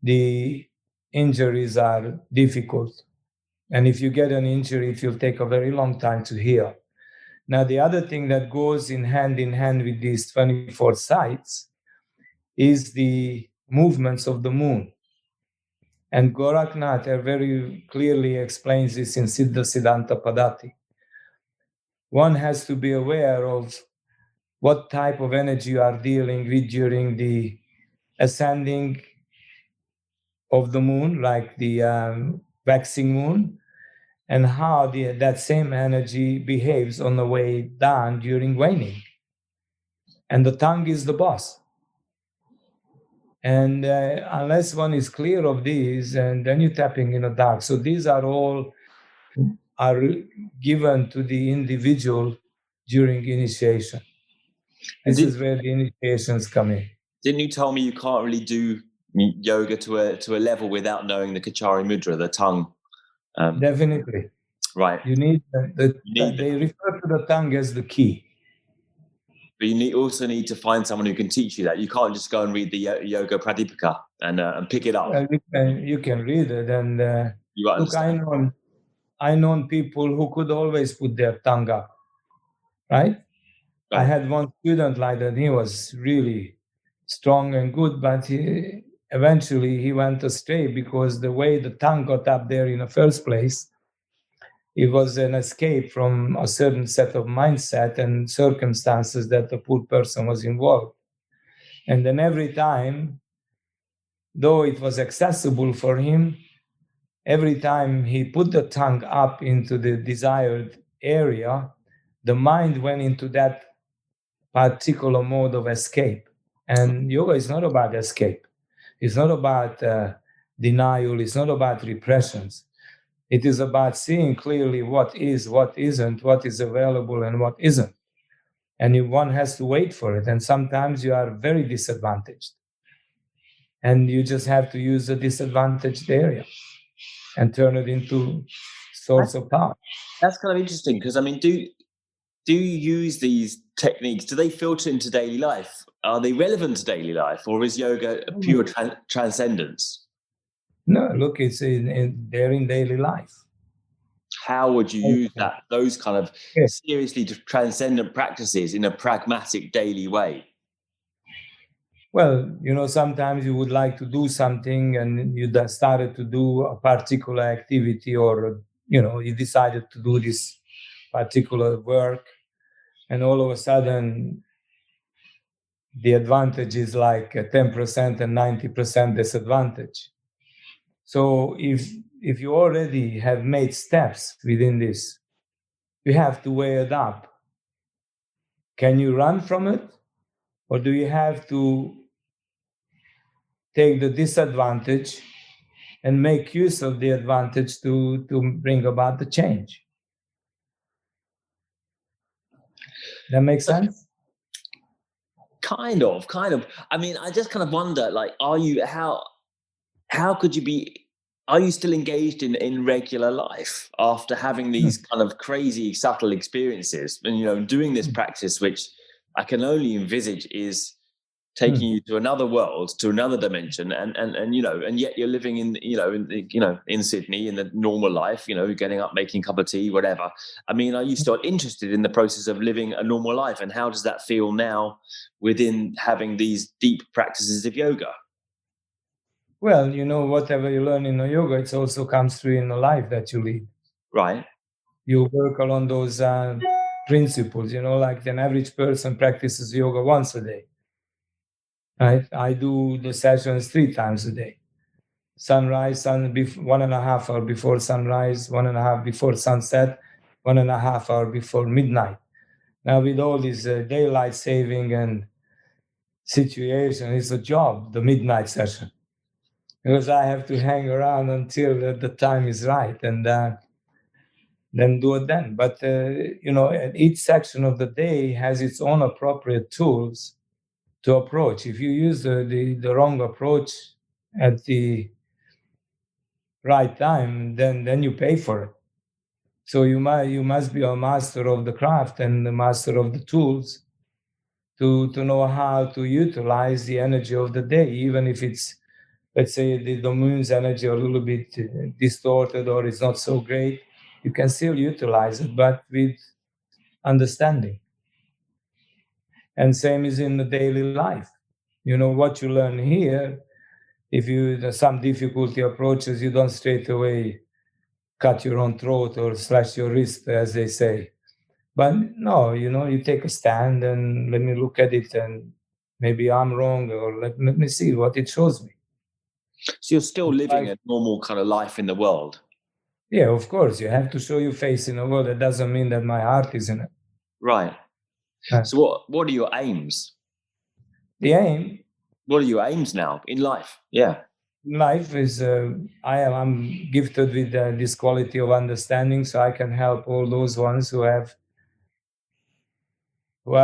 the injuries are difficult, and if you get an injury, it will take a very long time to heal. Now the other thing that goes in hand with these 24 sites is the movements of the moon, and Gorakhnath very clearly explains this in Siddha Siddhanta Padati. One has to be aware of what type of energy you are dealing with during the ascending of the moon, like the waxing moon, and how that same energy behaves on the way down during waning. And the tongue is the boss. And unless one is clear of these, and then you're tapping in the dark. So these are all given to the individual during initiation. This is where the initiations come in. Didn't you tell me you can't really do yoga to a level without knowing the Kachari Mudra, the tongue? Definitely. Right. You need they refer to the tongue as the key. But you also need to find someone who can teach you that. You can't just go and read the Yoga Pradipika and pick it up. You can read it, and look, I known people who could always put their tongue up, right? I had one student like that. He was really strong and good, but eventually he went astray because the way the tongue got up there in the first place, it was an escape from a certain set of mindset and circumstances that the poor person was involved. And then every time, though it was accessible for him, every time he put the tongue up into the desired area, the mind went into that particular mode of escape. And yoga is not about escape. It's not about denial. It's not about repressions. It is about seeing clearly what is, what isn't, what is available and what isn't. And one has to wait for it. And sometimes you are very disadvantaged. And you just have to use the disadvantaged area and turn it into source of power. That's kind of interesting because, I mean, do you use these techniques? Do they filter into daily life? Are they relevant to daily life? Or is yoga a pure transcendence? No, look, it's they're in daily life. How would you use those kind of seriously transcendent practices in a pragmatic daily way? Well, sometimes you would like to do something and you started to do a particular activity, or, you decided to do this particular work, and all of a sudden the advantage is like a 10% and 90% disadvantage. So if you already have made steps within this, you have to weigh it up. Can you run from it? Or do you have to take the disadvantage and make use of the advantage to bring about the change? That makes sense? Kind of. I mean, I just kind of wonder, like, how could you be, are you still engaged in regular life after having these kind of crazy, subtle experiences and, doing this practice, which I can only envisage is taking you to another world, to another dimension, and yet you're living in Sydney in the normal life, getting up, making a cup of tea, whatever. I mean, are you still interested in the process of living a normal life? And how does that feel now within having these deep practices of yoga? Well, whatever you learn in the yoga, it also comes through in the life that you lead. Right. You work along those principles, like an average person practices yoga once a day. Right? I do the sessions 3 times a day. Sunrise, 1.5 hours before sunrise, 1.5 before sunset, 1.5 hours before midnight. Now, with all this daylight saving and situation, it's a job, the midnight session. Because I have to hang around until the time is right, and then do it then. But, each section of the day has its own appropriate tools to approach. If you use the wrong approach at the right time, then you pay for it. So you must be a master of the craft and the master of the tools to know how to utilize the energy of the day, even if it's, let's say, the moon's energy a little bit distorted or it's not so great. You can still utilize it, but with understanding. And same is in the daily life. What you learn here, if some difficulty approaches, you don't straight away cut your own throat or slash your wrist, as they say. But no, you take a stand and let me look at it, and maybe I'm wrong, or let me see what it shows me. So you're still living a normal kind of life in the world? Yeah, of course, you have to show your face in the world. That doesn't mean that my heart is in it. Right. So what are your aims? The aim? What are your aims now in life? Yeah. Life is, I'm gifted with this quality of understanding, so I can help all those ones who are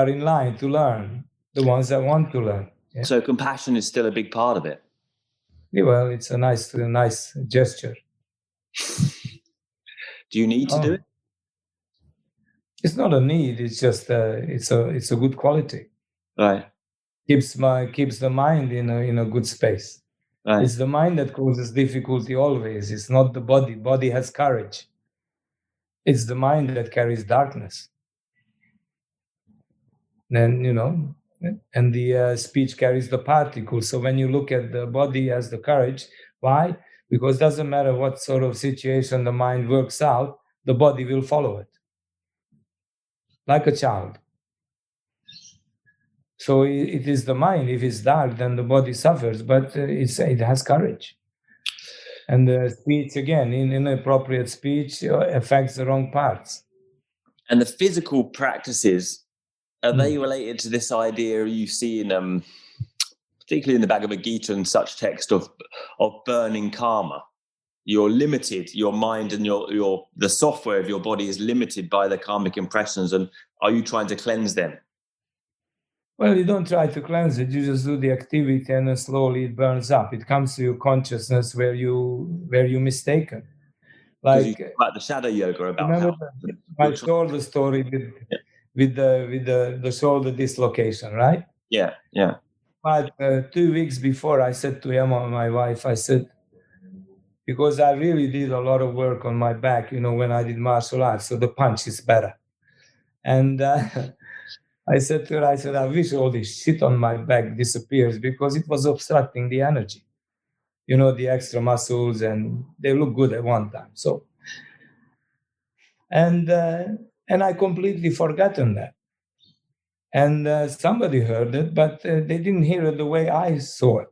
in line to learn, the ones that want to learn. Yeah? So compassion is still a big part of it. Yeah, well, it's a nice gesture. Do you need to do it? It's not a need. It's just it's a good quality. Right. Keeps the mind in a good space. Right. It's the mind that causes difficulty always. It's not the body. Body has courage. It's the mind that carries darkness. Then, and the speech carries the particles. So when you look at the body as the courage, why? Because it doesn't matter what sort of situation the mind works out, the body will follow it. Like a child. So it is the mind. If it's dark, then the body suffers, but it has courage. And the speech, again, inappropriate speech affects the wrong parts. And the physical practices, are they related to this idea you see in, particularly in the Bhagavad Gita and such text of burning karma? You're limited, your mind and the software of your body is limited by the karmic impressions. And are you trying to cleanse them? Well, you don't try to cleanse it. You just do the activity, and then slowly it burns up. It comes to your consciousness where you mistaken. Like about the shadow yoga, about remember I told the story with the shoulder dislocation, right? Yeah, yeah. But 2 weeks before, I said to Emma, my wife, I said, because I really did a lot of work on my back, when I did martial arts, so the punch is better. And I said to her, I wish all this shit on my back disappears because it was obstructing the energy. The extra muscles, and they look good at one time. So, and I completely forgotten that. And somebody heard it, but they didn't hear it the way I saw it.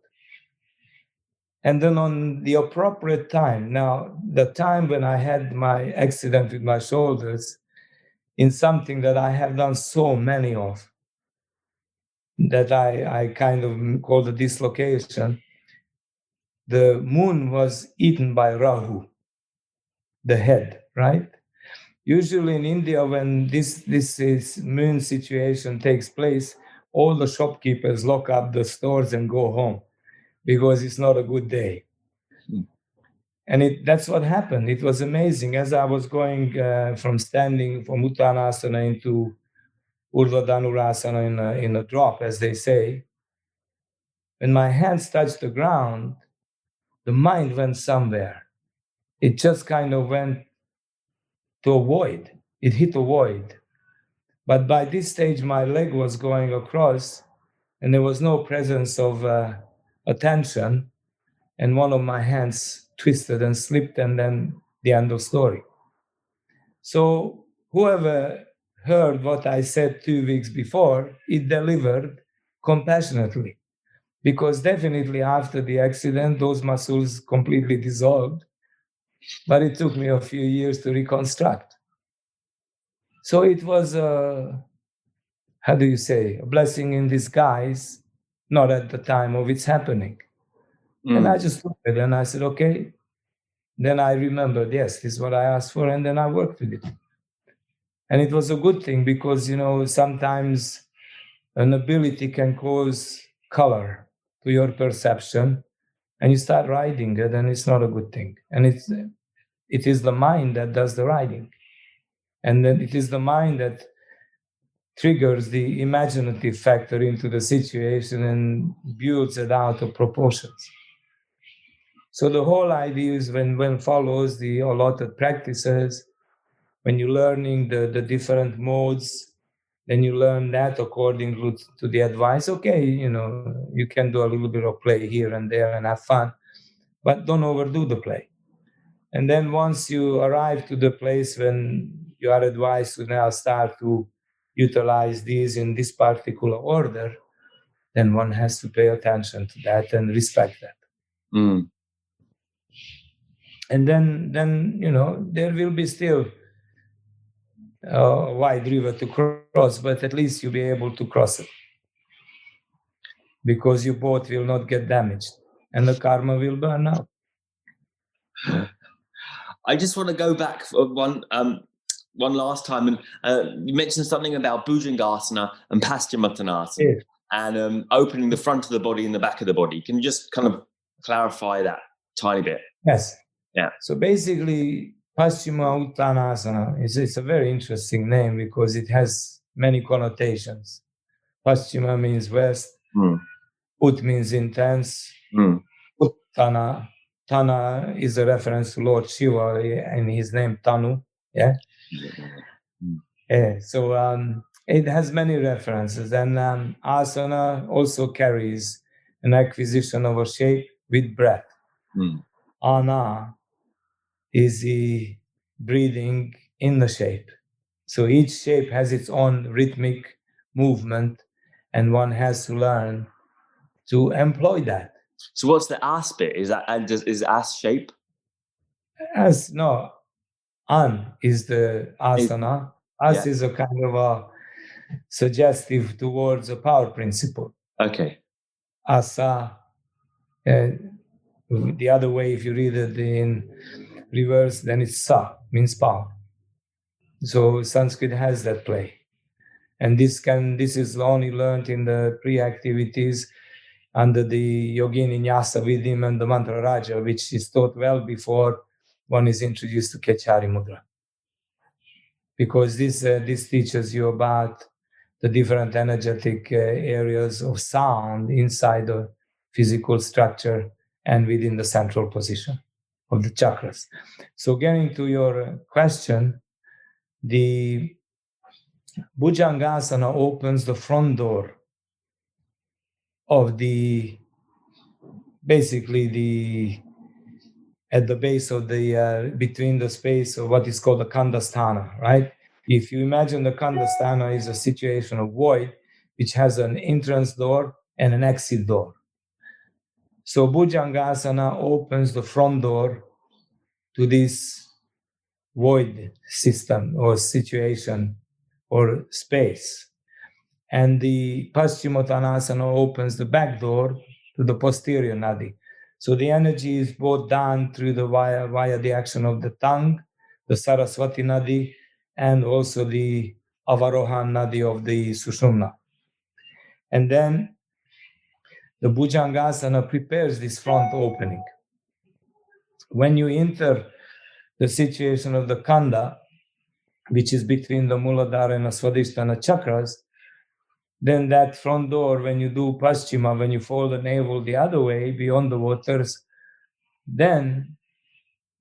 And then on the appropriate time, now the time when I had my accident with my shoulders, in something that I have done so many of, that I kind of call the dislocation, the moon was eaten by Rahu, the head, right? Usually in India, when this moon situation takes place, all the shopkeepers lock up the stores and go home because it's not a good day. And that's what happened. It was amazing. As I was going from standing from Uttanasana into Urdhva Dhanurasana in a drop, as they say, when my hands touched the ground, the mind went somewhere. It just kind of went to a void. It hit a void. But by this stage, my leg was going across, and there was no presence of attention, and one of my hands twisted and slipped, and then the end of story. So whoever heard what I said 2 weeks before, it delivered compassionately. Because definitely after the accident, those muscles completely dissolved. But it took me a few years to reconstruct. So it was a blessing in disguise, not at the time of its happening. And I just looked at it and I said, okay. Then I remembered, yes, this is what I asked for, and then I worked with it. And it was a good thing because, sometimes an ability can cause color to your perception, and you start riding it, and it's not a good thing. And it is the mind that does the riding. And then it is the mind that triggers the imaginative factor into the situation and builds it out of proportions. So the whole idea is when follows the allotted practices, when you're learning the different modes, then you learn that according to the advice. Okay, you can do a little bit of play here and there and have fun, but don't overdo the play. And then once you arrive to the place when you are advised to now start to utilize these in this particular order, then one has to pay attention to that and respect that. And then there will be still a wide river to cross, but at least you'll be able to cross it, because your boat will not get damaged and the karma will burn out. I just want to go back for one last time, and you mentioned something about Bhujangasana and Paschimottanasana, Yes. and opening the front of the body and the back of the body. Can you just kind of clarify that tiny bit? Yes. Yeah. So basically, Paschimottanasana it's a very interesting name because it has many connotations. Paschima means west. Ut means intense. Uttana. Tana is a reference to Lord Shiva and his name Tanu. Yeah. So it has many references, and asana also carries an acquisition of a shape with breath. Ana is the breathing in the shape. So each shape has its own rhythmic movement, and one has to learn to employ that. So what's the as bit? Is that is as shape? An is the asana. As is a kind of a suggestive towards a power principle. Okay. Asa, the other way, if you read it in reverse, then it's sa, means power. So Sanskrit has that play. And this is only learned in the pre-activities under the Yogini Nyasa Vidim and the Mantra Raja, which is taught well before one is introduced to Kechari Mudra. Because this teaches you about the different energetic areas of sound inside the physical structure and within the central position of the chakras. So getting to your question, the Bhujangasana opens the front door of at the base of the, between the space of what is called the Khandasthana, right? If you imagine the Khandasthana is a situation of void, which has an entrance door and an exit door. So Bhujangasana opens the front door to this void system or situation or space. And the Paschimottanasana opens the back door to the posterior nadi. So the energy is brought down through via the action of the tongue, the Saraswati nadi, and also the Avarohan nadi of the Sushumna. And then the Bhujangasana prepares this front opening. When you enter the situation of the Khandha, which is between the Muladhara and the Swadhisthana chakras, then that front door, when you do Paschima, when you fold the navel the other way, beyond the waters, then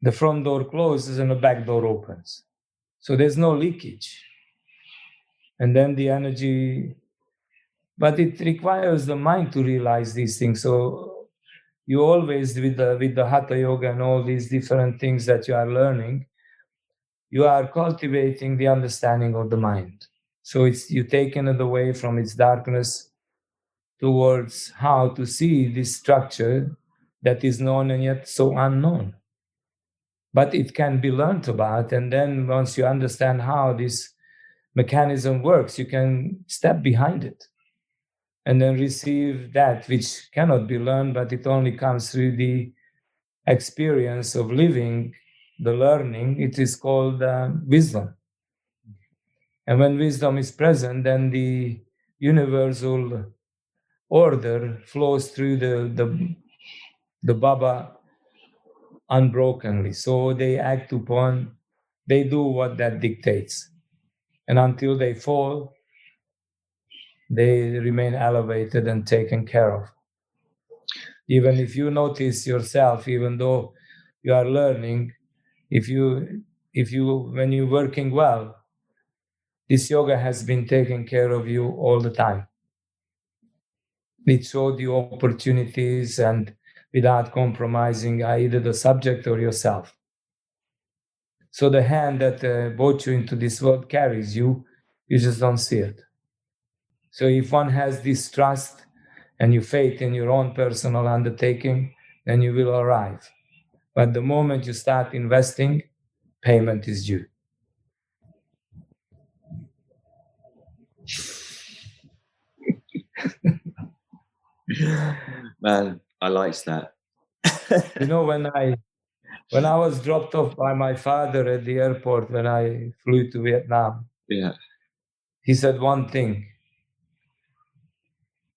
the front door closes and the back door opens. So there's no leakage. And then the energy, but it requires the mind to realize these things. So you always, with the Hatha Yoga and all these different things that you are learning, you are cultivating the understanding of the mind. So you're taking it away from its darkness towards how to see this structure that is known and yet so unknown. But it can be learned about, and then once you understand how this mechanism works, you can step behind it and then receive that which cannot be learned, but it only comes through the experience of living the learning. It is called wisdom. And when wisdom is present, then the universal order flows through the Baba unbrokenly. So they they do what that dictates. And until they fall, they remain elevated and taken care of. Even if you notice yourself, even though you are learning, if you when you're working well, this yoga has been taking care of you all the time. It showed you opportunities and without compromising either the subject or yourself. So the hand that brought you into this world carries you, you just don't see it. So if one has this trust and you faith in your own personal undertaking, then you will arrive. But the moment you start investing, payment is due. Man, I liked that. When I was dropped off by my father at the airport when I flew to Vietnam, he said one thing: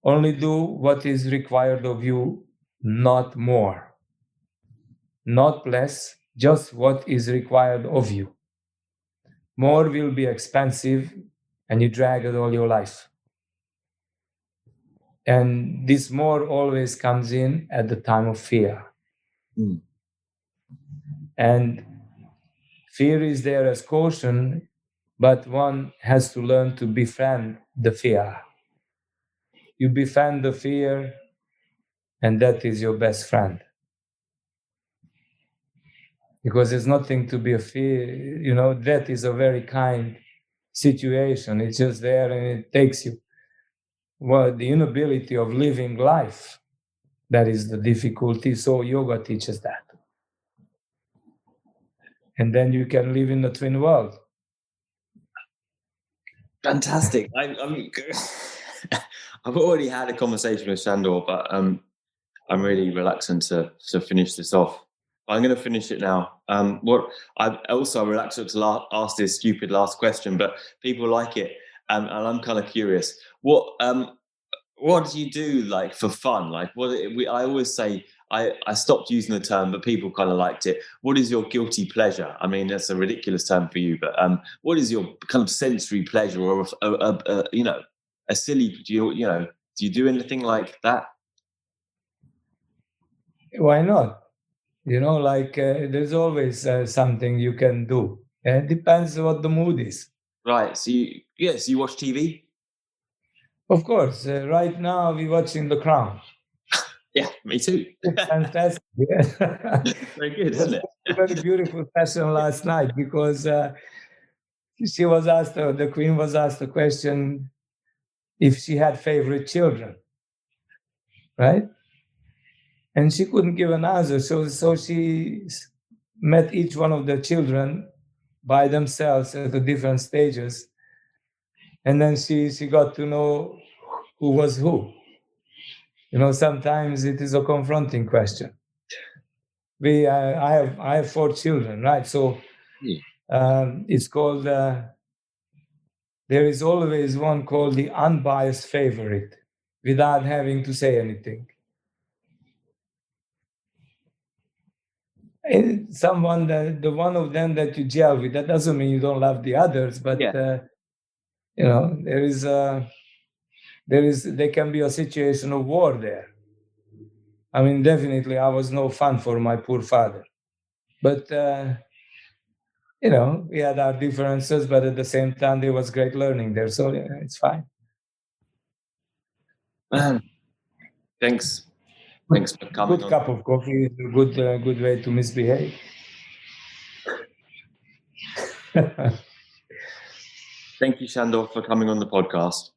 only do what is required of you, not more, not less, just what is required of you. More will be expensive, and you drag it all your life. And this more always comes in at the time of fear. And fear is there as caution, but one has to learn to befriend the fear. You befriend the fear, and that is your best friend. Because there's nothing to be afraid. That is a very kind situation. It's just there and it takes you. Well, the inability of living life, that is the difficulty. So yoga teaches that. And then you can live in the twin world. Fantastic. I've already had a conversation with Shandor, but I'm really reluctant to finish this off. I'm going to finish it now. I'm also reluctant to ask this stupid last question, but people like it, and I'm kind of curious. What do you do like for fun? Like I always say, I stopped using the term, but people kind of liked it. What is your guilty pleasure? I mean, that's a ridiculous term for you, but what is your kind of sensory pleasure, or a silly? Do you do anything like that? Why not? There's always something you can do. And it depends what the mood is. Right. So you watch TV? Of course. Right now we're watching The Crown. Yeah, me too. It's fantastic. Yeah. Very good, isn't it? A very beautiful session last night because the Queen was asked the question if she had favorite children, right? And she couldn't give an answer. So she met each one of the children by themselves at the different stages. And then she got to know who was who. Sometimes it is a confronting question. I have 4 children, right? So it's called, there is always one called the unbiased favorite, without having to say anything. Someone, the one of them that you gel with, that doesn't mean you don't love the others, but there can be a situation of war there. I mean, definitely I was no fun for my poor father, but we had our differences, but at the same time there was great learning there, so it's fine. Thanks for coming. Good cup of coffee is a good way to misbehave. Thank you, Shandor, for coming on the podcast.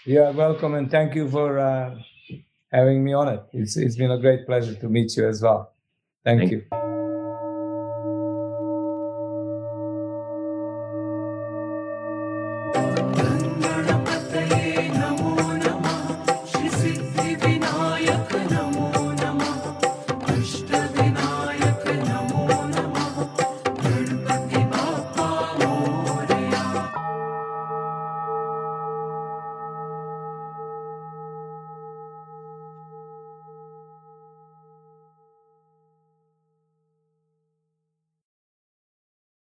You're welcome, and thank you for having me on it. It's been a great pleasure to meet you as well. Thank you.